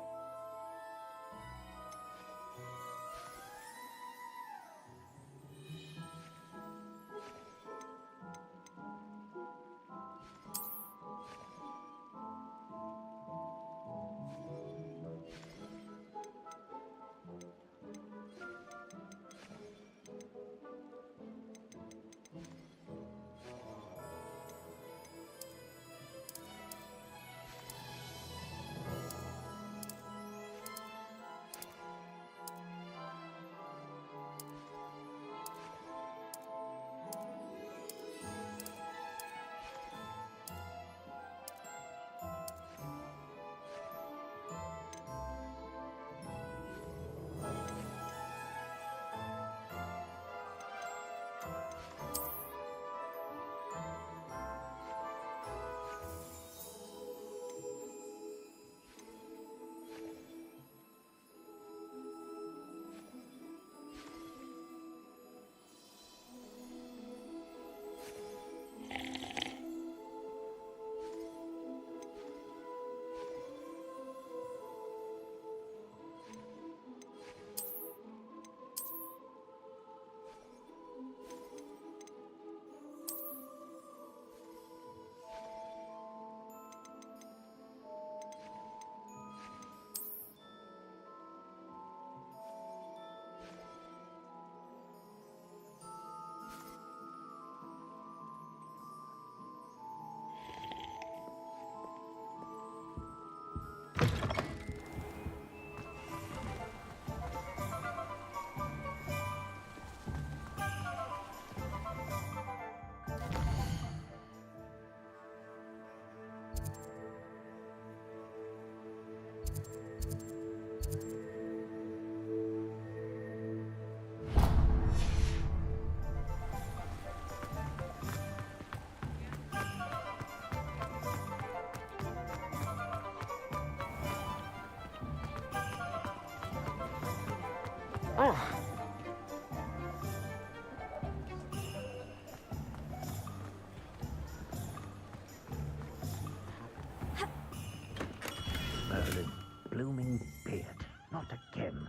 Merlin, blooming beard, not again.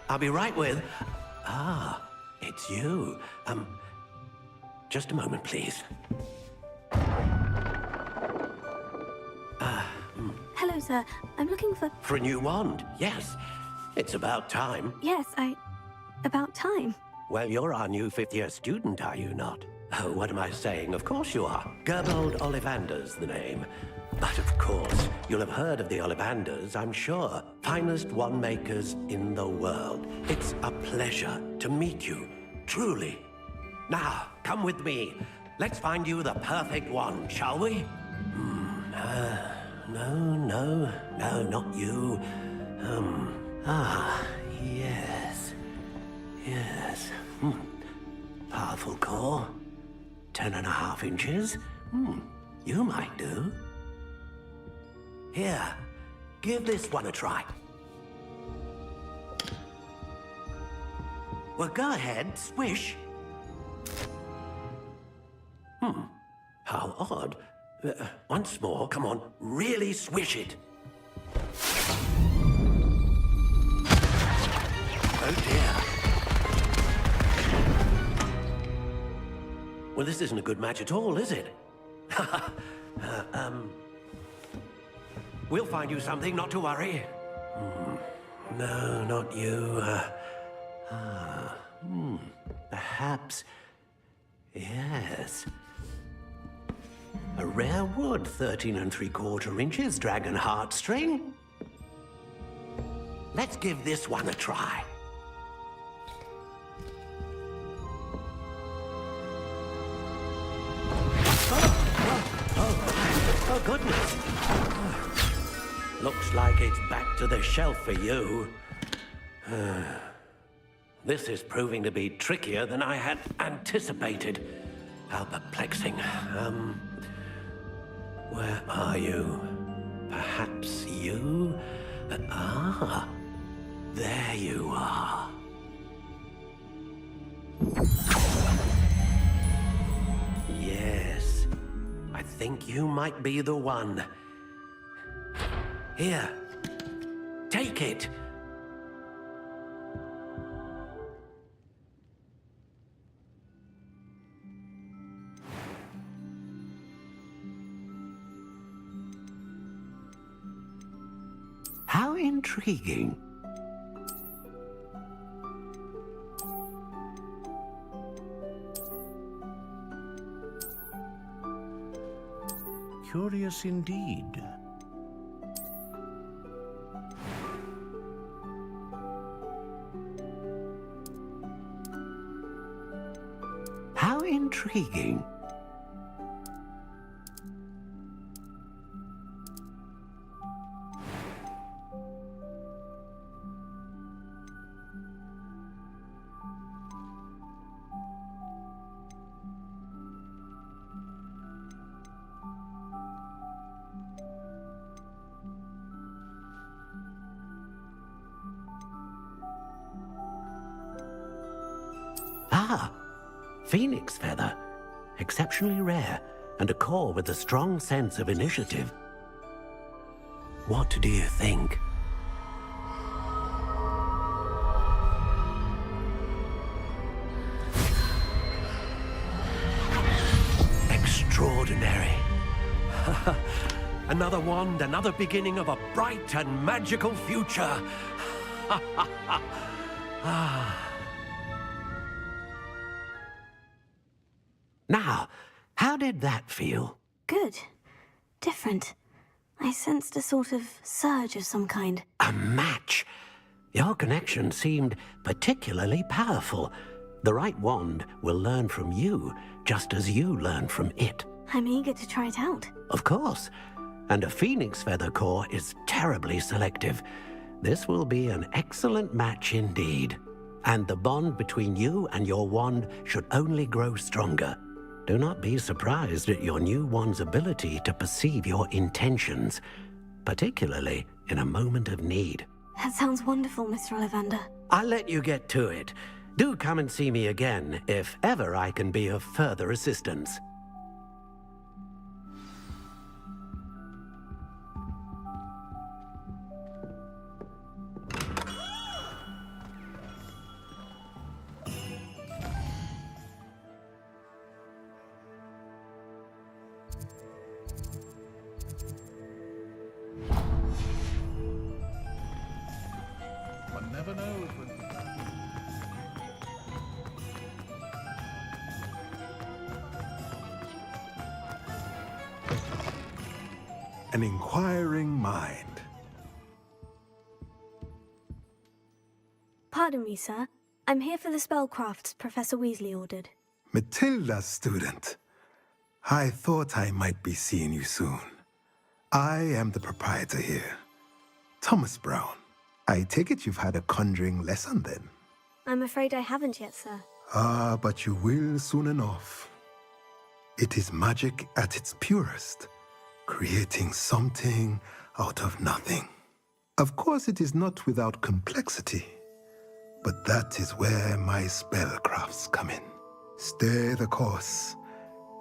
I'll be right with... Ah, it's you. Just a moment, please. Hello, sir. I'm looking for... For a new wand, yes. It's about time. Yes, about time. Well, you're our new fifth-year student, are you not? Oh, what am I saying? Of course you are. Gerbold Ollivander's the name. But of course, you'll have heard of the Ollivanders, I'm sure. Finest wand makers in the world. It's a pleasure to meet you, truly. Now, come with me. Let's find you the perfect wand, shall we? No, not you. Yes. Powerful core. 10.5 inches. You might do. Here, give this one a try. Well, go ahead, swish. How odd. Once more, come on, really swish it. Oh dear. Well, this isn't a good match at all, is it? We'll find you something, not to worry. No, not you. Perhaps... Yes. A rare wood, 13 3/4 inches, dragon heartstring. Let's give this one a try. Oh, goodness. Looks like it's back to the shelf for you. This is proving to be trickier than I had anticipated. How perplexing. Where are you? Perhaps you? There you are. Yes, I think you might be the one. Here, take it. How intriguing. Curious indeed. How intriguing. Phoenix feather. Exceptionally rare, and a core with a strong sense of initiative. What do you think? Extraordinary. Another wand, another beginning of a bright and magical future. Now, how did that feel? Good. Different. I sensed a sort of surge of some kind. A match? Your connection seemed particularly powerful. The right wand will learn from you, just as you learn from it. I'm eager to try it out. Of course. And a phoenix feather core is terribly selective. This will be an excellent match indeed. And the bond between you and your wand should only grow stronger. Do not be surprised at your new wand's ability to perceive your intentions, particularly in a moment of need. That sounds wonderful, Mr. Ollivander. I'll let you get to it. Do come and see me again if ever I can be of further assistance. One never knows when... An inquiring mind. Pardon me, sir. I'm here for the spellcrafts Professor Weasley ordered. Matilda's student. I thought I might be seeing you soon. I am the proprietor here, Thomas Brown. I take it you've had a conjuring lesson then? I'm afraid I haven't yet, sir. Ah, but you will soon enough. It is magic at its purest, creating something out of nothing. Of course, it is not without complexity, but that is where my spellcrafts come in. Stay the course,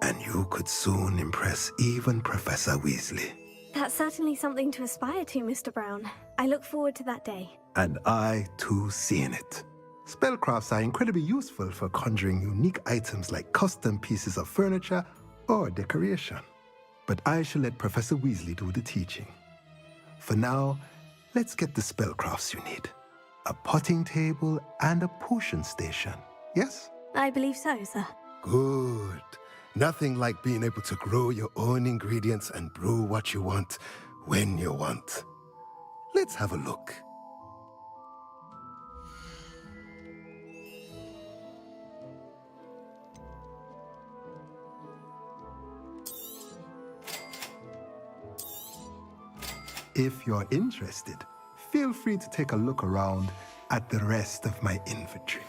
and you could soon impress even Professor Weasley. That's certainly something to aspire to, Mr. Brown. I look forward to that day. And I, too, seeing it. Spellcrafts are incredibly useful for conjuring unique items like custom pieces of furniture or decoration. But I shall let Professor Weasley do the teaching. For now, let's get the spellcrafts you need. A potting table and a potion station, yes? I believe so, sir. Good. Nothing like being able to grow your own ingredients and brew what you want when you want. Let's have a look. If you're interested, feel free to take a look around at the rest of my inventory.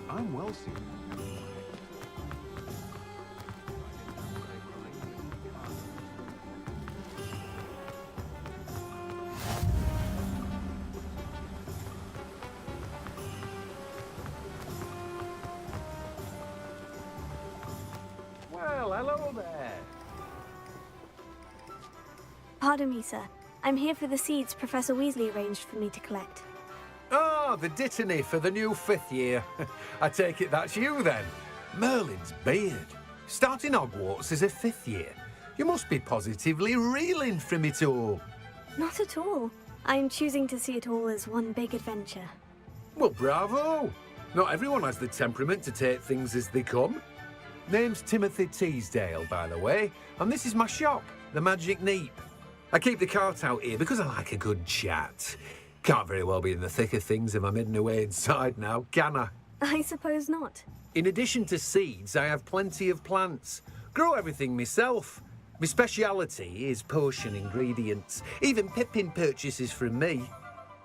I'm well seen. Well, hello there. Pardon me, sir. I'm here for the seeds Professor Weasley arranged for me to collect. Ah, the dittany for the new 5th year. I take it that's you then. Merlin's beard. Starting Hogwarts as a 5th year. You must be positively reeling from it all. Not at all. I'm choosing to see it all as one big adventure. Well, bravo. Not everyone has the temperament to take things as they come. Name's Timothy Teasdale, by the way, and this is my shop, the Magic Neep. I keep the cart out here because I like a good chat. Can't very well be in the thick of things if I'm hidden away inside now, can I? I suppose not. In addition to seeds, I have plenty of plants. Grow everything myself. My speciality is potion ingredients. Even Pippin purchases from me.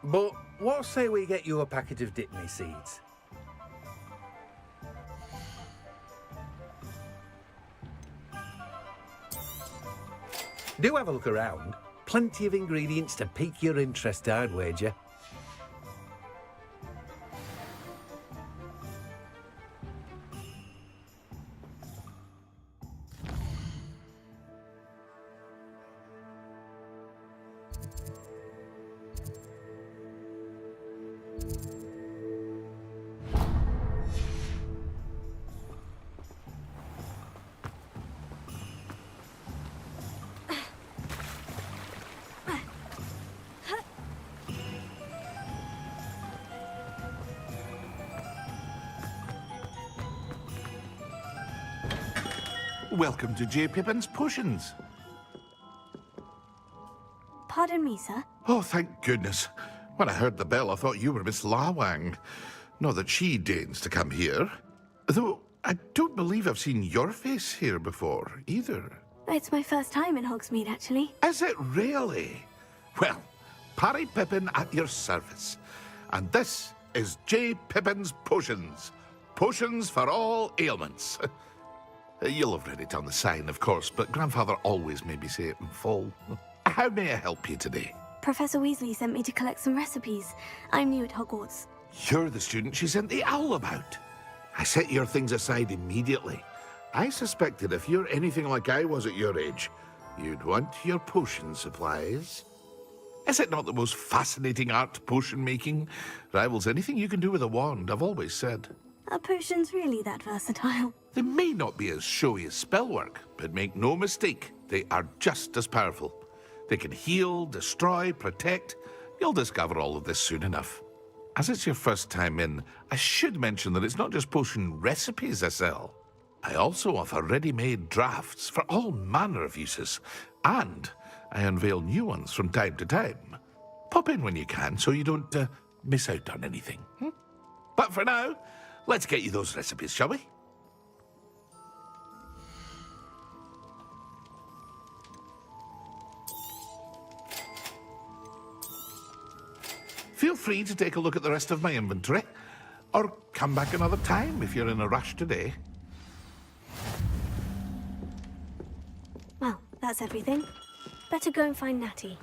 But what say we get you a packet of Dittany seeds? Do have a look around. Plenty of ingredients to pique your interest, I'd wager. Welcome to J. Pippin's Potions. Pardon me, sir. Oh, thank goodness. When I heard the bell, I thought you were Miss Lawang. Not that she deigns to come here. Though, I don't believe I've seen your face here before, either. It's my first time in Hogsmeade, actually. Is it really? Well, Parry Pippin at your service. And this is J. Pippin's Potions. Potions for all ailments. You'll have read it on the sign, of course, but Grandfather always made me say it in full. How may I help you today? Professor Weasley sent me to collect some recipes. I'm new at Hogwarts. You're the student she sent the owl about. I set your things aside immediately. I suspected if you're anything like I was at your age, you'd want your potion supplies. Is it not the most fascinating art, potion making? Rivals anything you can do with a wand, I've always said. Are potions really that versatile? They may not be as showy as spellwork, but make no mistake, they are just as powerful. They can heal, destroy, protect. You'll discover all of this soon enough. As it's your first time in, I should mention that it's not just potion recipes I sell. I also offer ready-made drafts for all manner of uses, and I unveil new ones from time to time. Pop in when you can so you don't miss out on anything. But for now, Let's get you those recipes, shall we? Feel free to take a look at the rest of my inventory, or come back another time if you're in a rush today. Well, that's everything. Better go and find Natty.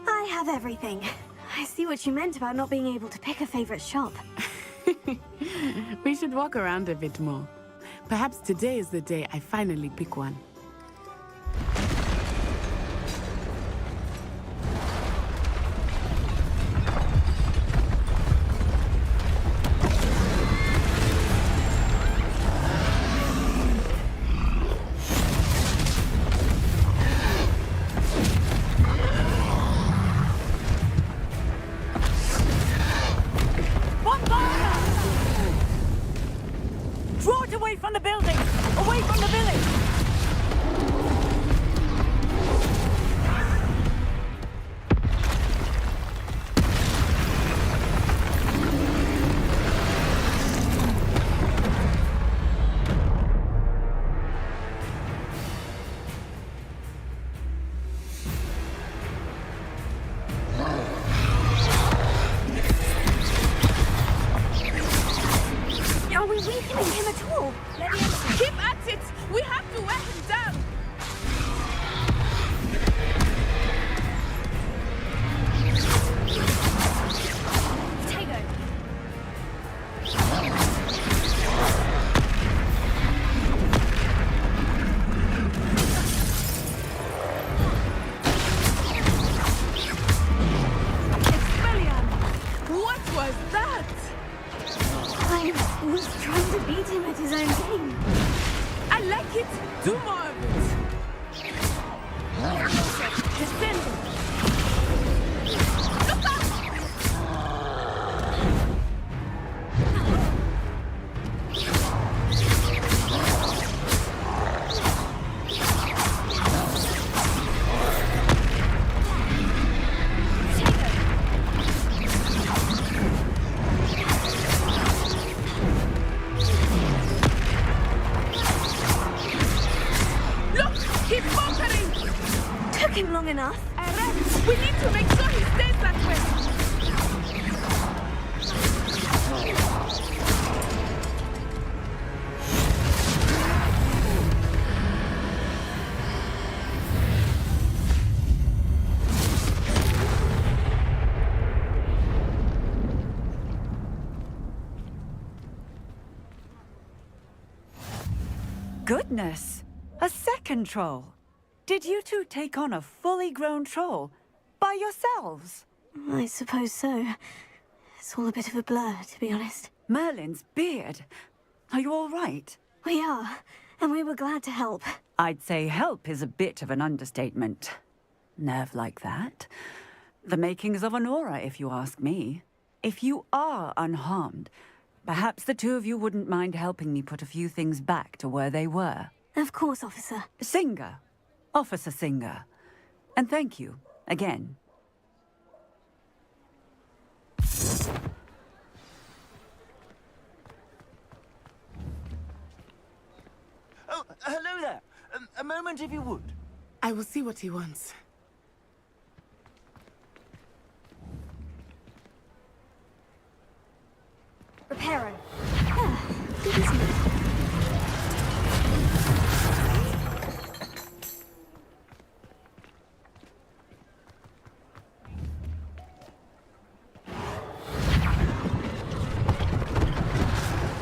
I have everything. I see what you meant about not being able to pick a favorite shop. We should walk around a bit more. Perhaps today is the day I finally pick one. Draw it away from the building! Away from the village! Are we weakening him at all? Keep at it! We have to wear him down! Potato! What was that? I was trying to beat him at his own game. I like it! Do more of it! Descend! Look out! Look! He's conquering! Took him long enough. Arrest! We need to make sure he stays that way! Goodness! A second troll! Did you two take on a fully grown troll? By yourselves? I suppose so. It's all a bit of a blur, to be honest. Merlin's beard. Are you all right? We are, and we were glad to help. I'd say help is a bit of an understatement. Nerve like that. The makings of an aura, if you ask me. If you are unharmed, perhaps the two of you wouldn't mind helping me put a few things back to where they were. Of course, officer. Singer. Officer Singer. And thank you, again. Oh, hello there. A moment if you would. I will see what he wants. Reparo. Ah, good, isn't it?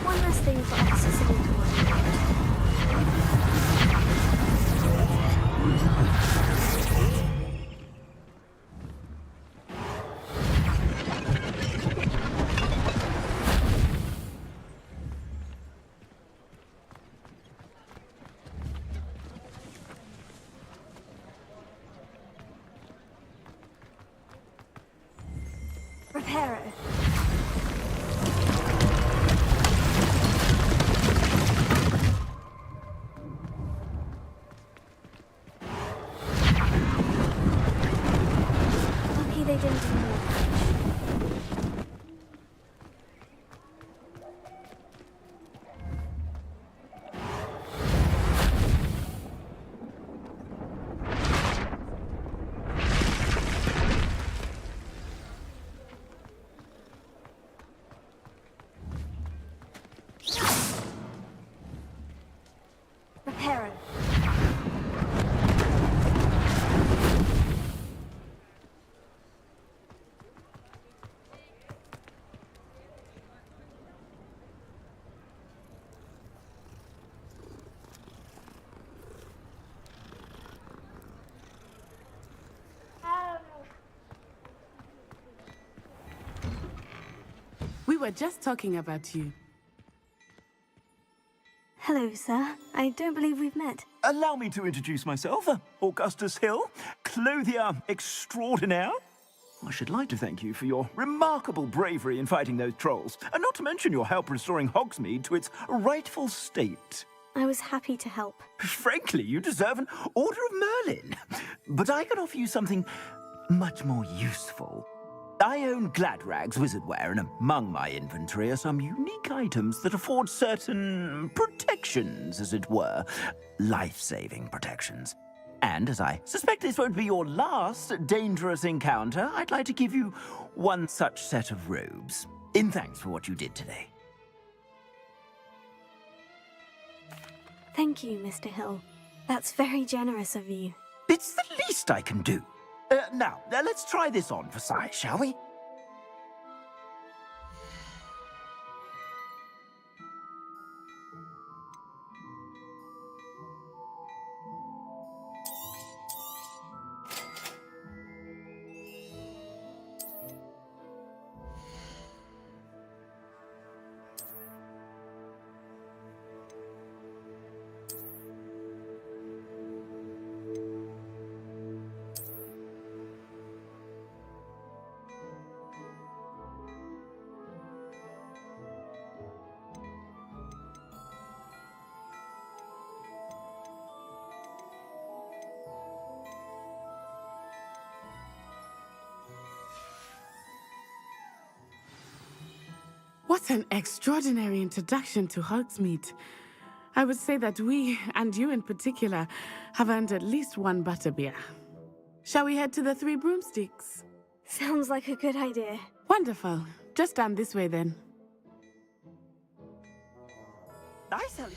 One last thing for Officer Singer to worry Preparo. Lucky they didn't do more. Preparo. We were just talking about you. Hello, sir. I don't believe we've met. Allow me to introduce myself. Augustus Hill, clothier extraordinaire. I should like to thank you for your remarkable bravery in fighting those trolls, and not to mention your help restoring Hogsmeade to its rightful state. I was happy to help. Frankly, you deserve an Order of Merlin. But I can offer you something much more useful. I own Gladrag's wizardware, and among my inventory are some unique items that afford certain protections, as it were. Life-saving protections. And as I suspect this won't be your last dangerous encounter, I'd like to give you one such set of robes, in thanks for what you did today. Thank you, Mr. Hill. That's very generous of you. It's the least I can do. Now, let's try this on for size, shall we? What an extraordinary introduction to Hogsmeade. I would say that we, and you in particular, have earned at least one butterbeer. Shall we head to the Three Broomsticks? Sounds like a good idea. Wonderful. Just down this way then. Nice, Ellie.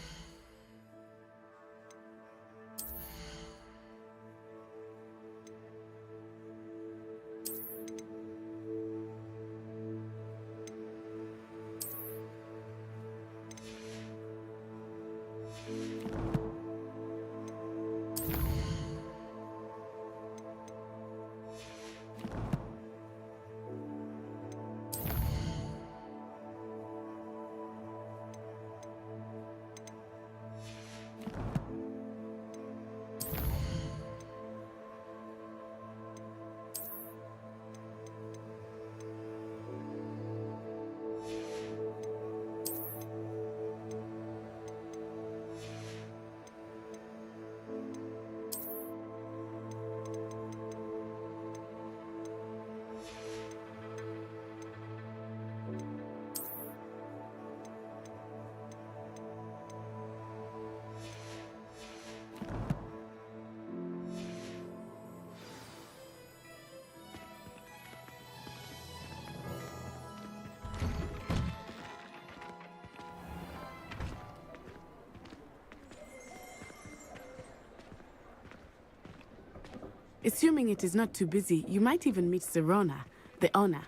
Assuming it is not too busy, you might even meet Serona, the owner.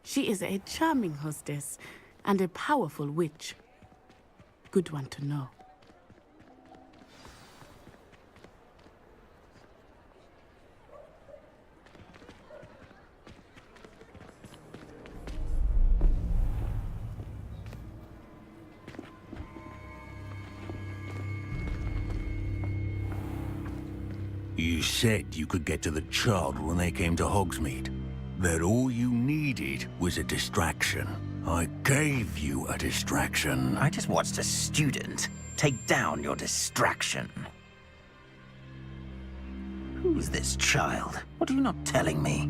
She is a charming hostess and a powerful witch. Good one to know. You said you could get to the child when they came to Hogsmeade. that all you needed was a distraction. I gave you a distraction. I just watched a student take down your distraction. Who's this child? What are you not telling me?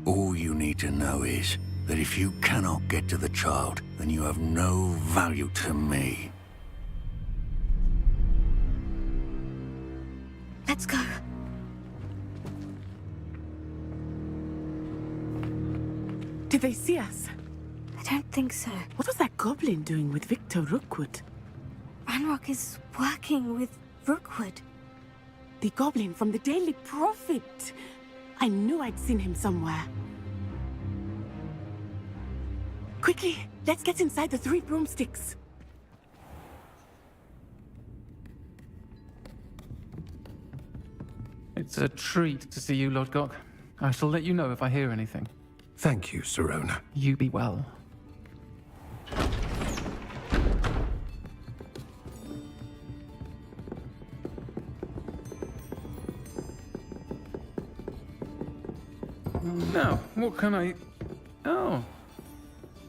All you need to know is that if you cannot get to the child, then you have no value to me. Let's go. Did they see us? I don't think so. What was that goblin doing with Victor Rookwood? Ranrock is working with Rookwood. The goblin from the Daily Prophet. I knew I'd seen him somewhere. Quickly, let's get inside the 3 broomsticks. It's a treat to see you, Lodgok. I shall let you know if I hear anything. Thank you, Sirona. You be well. Now, what can I... Oh.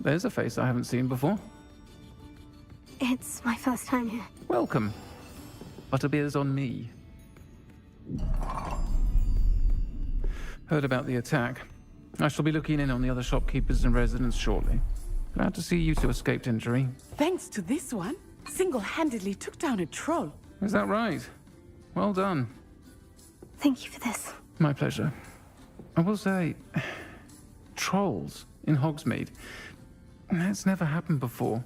There's a face I haven't seen before. It's my first time here. Welcome. Butterbeer's on me. Heard about the attack. I shall be looking in on the other shopkeepers and residents shortly. Glad to see you two escaped injury. Thanks to this one, single-handedly took down a troll. Is that right? Well done. Thank you for this. My pleasure. I will say, trolls in Hogsmeade. That's never happened before.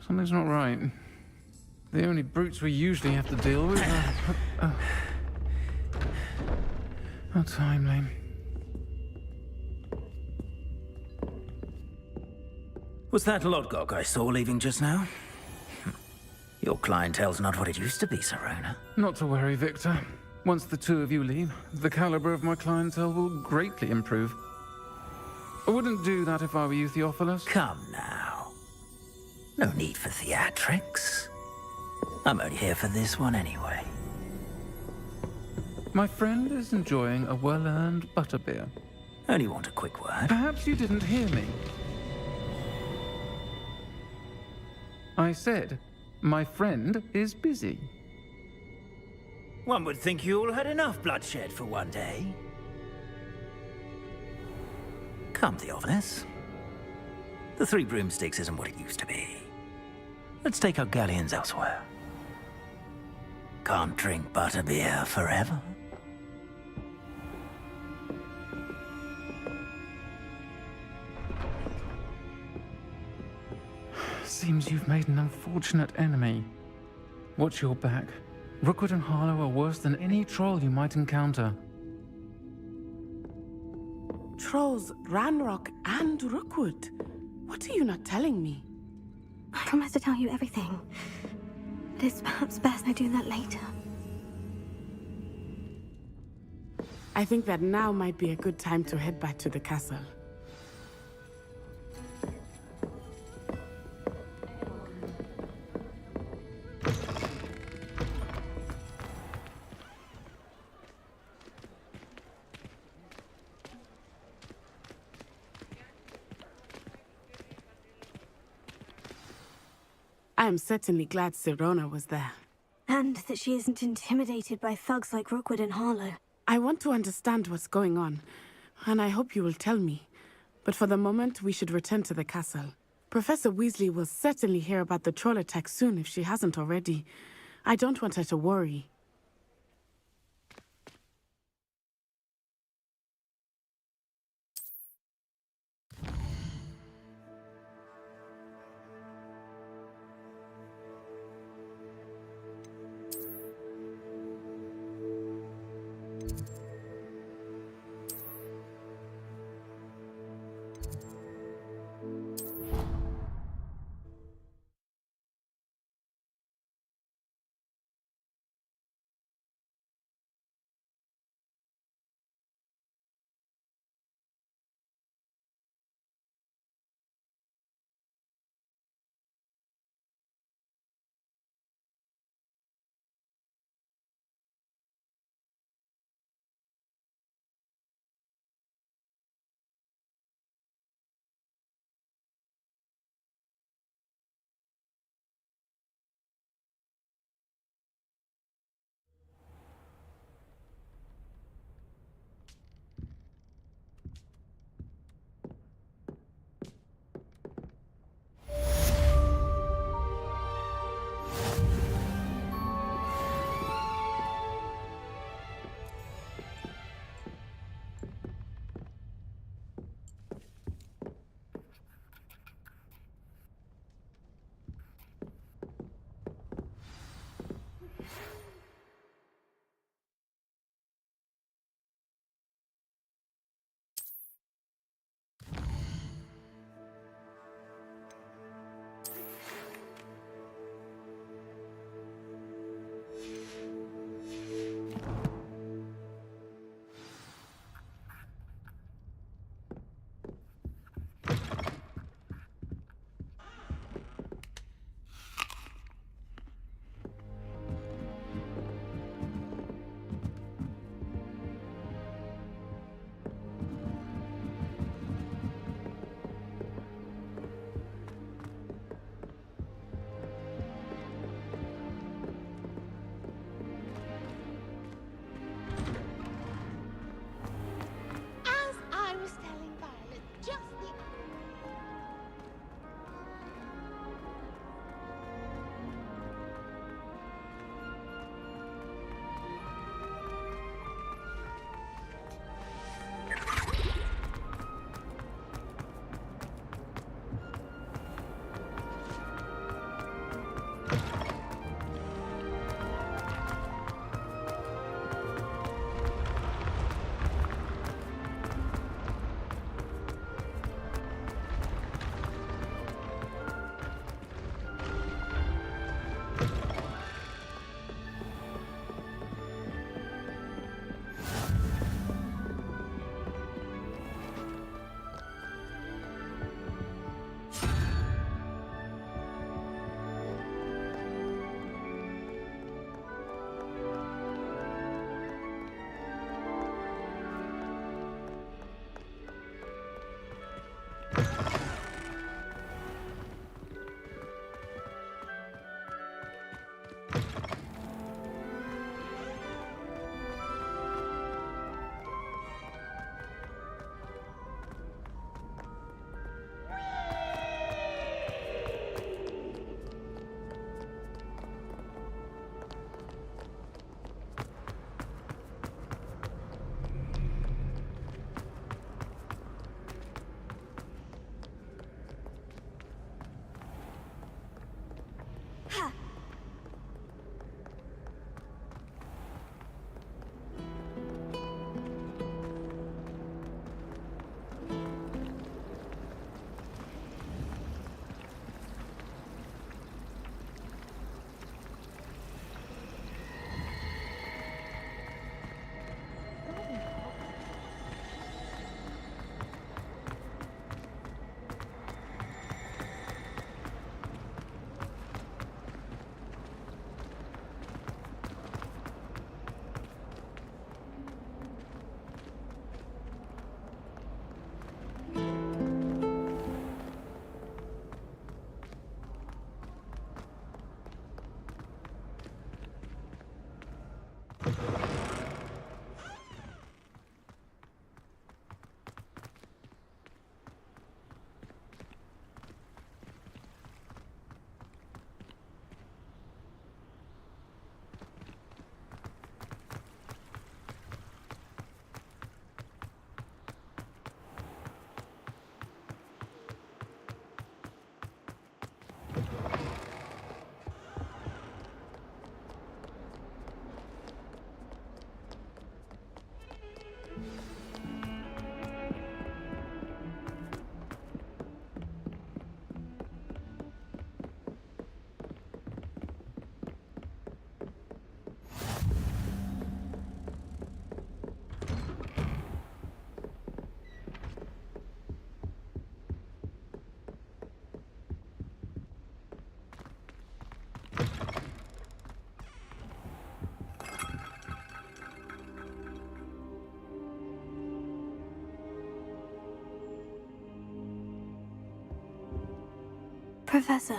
Something's not right. The only brutes we usually have to deal with are... How timely. Was that Lodgok I saw leaving just now? Your clientele's not what it used to be, Sirona. Not to worry, Victor. Once the two of you leave, the caliber of my clientele will greatly improve. I wouldn't do that if I were you, Theophilus. Come now. No need for theatrics. I'm only here for this one anyway. My friend is enjoying a well-earned butterbeer. Only want a quick word. Perhaps you didn't hear me. I said, my friend is busy. One would think you all had enough bloodshed for one day. Come, Theophilus. The 3 broomsticks isn't what it used to be. Let's take our galleons elsewhere. Can't drink butterbeer forever. Seems you've made an unfortunate enemy. Watch your back. Rookwood and Harlow are worse than any troll you might encounter. Trolls, Ranrock, and Rookwood. What are you not telling me? I promise to tell you everything. It is perhaps best I do that later. I think that now might be a good time to head back to the castle. I am certainly glad Sirona was there. And that she isn't intimidated by thugs like Rookwood and Harlow. I want to understand what's going on, and I hope you will tell me. But for the moment, we should return to the castle. Professor Weasley will certainly hear about the troll attack soon if she hasn't already. I don't want her to worry. Professor,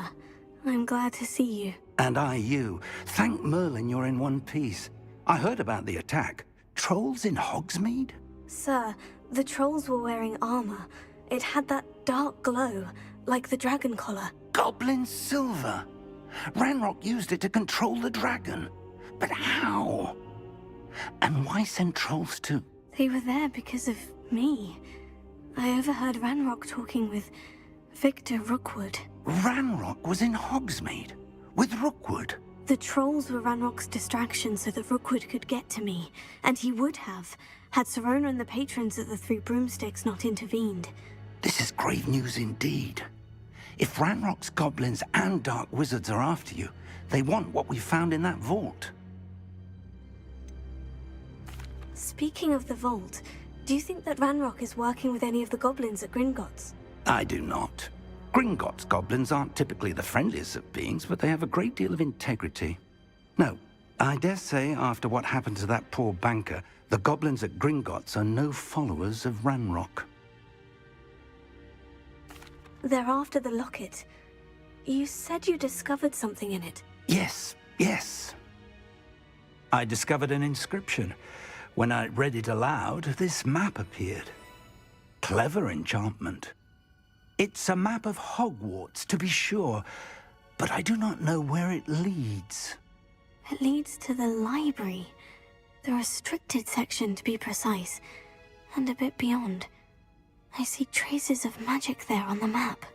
I'm glad to see you. And I you. Thank Merlin you're in one piece. I heard about the attack. Trolls in Hogsmeade? Sir, the trolls were wearing armor. It had that dark glow, like the dragon collar. Goblin silver. Ranrock used it to control the dragon. But how? And why send trolls to... They were there because of me. I overheard Ranrock talking with Victor Rookwood. Ranrock was in Hogsmeade? With Rookwood? The trolls were Ranrock's distraction so that Rookwood could get to me. And he would have, had Serona and the patrons at the Three Broomsticks not intervened. This is grave news indeed. If Ranrock's goblins and dark wizards are after you, they want what we found in that vault. Speaking of the vault, do you think that Ranrock is working with any of the goblins at Gringotts? I do not. Gringotts goblins aren't typically the friendliest of beings, but they have a great deal of integrity. No, I dare say after what happened to that poor banker, the goblins at Gringotts are no followers of Ranrock. They're after the locket. You said you discovered something in it. Yes, yes. I discovered an inscription. When I read it aloud, this map appeared. Clever enchantment. It's a map of Hogwarts, to be sure, but I do not know where it leads. It leads to the library. The restricted section, to be precise, and a bit beyond. I see traces of magic there on the map.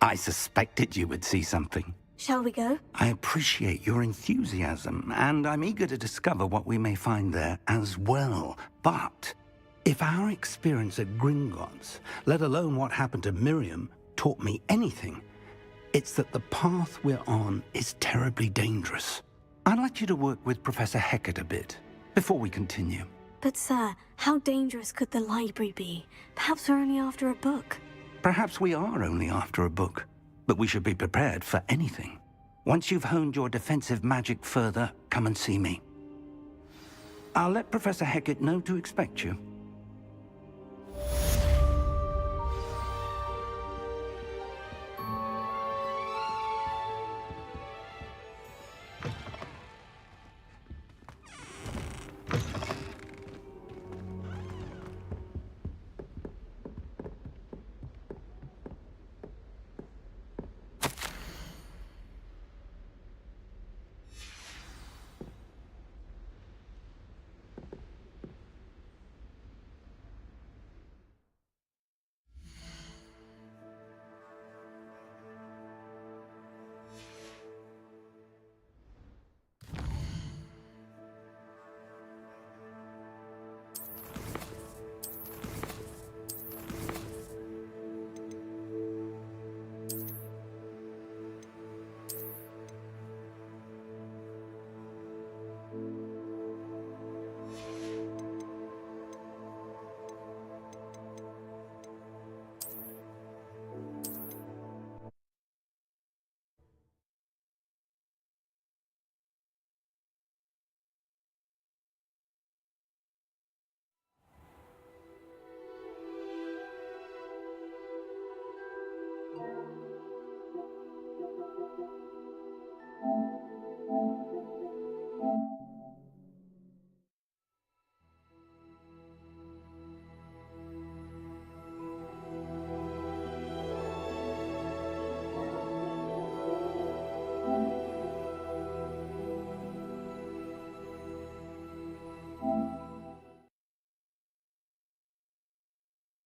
I suspected you would see something. Shall we go? I appreciate your enthusiasm, and I'm eager to discover what we may find there as well. But if our experience at Gringotts, let alone what happened to Miriam, taught me anything, it's that the path we're on is terribly dangerous. I'd like you to work with Professor Hecat a bit before we continue. But sir, how dangerous could the library be? Perhaps we're only after a book. Perhaps we are only after a book, but we should be prepared for anything. Once you've honed your defensive magic further, come and see me. I'll let Professor Hecat know to expect you.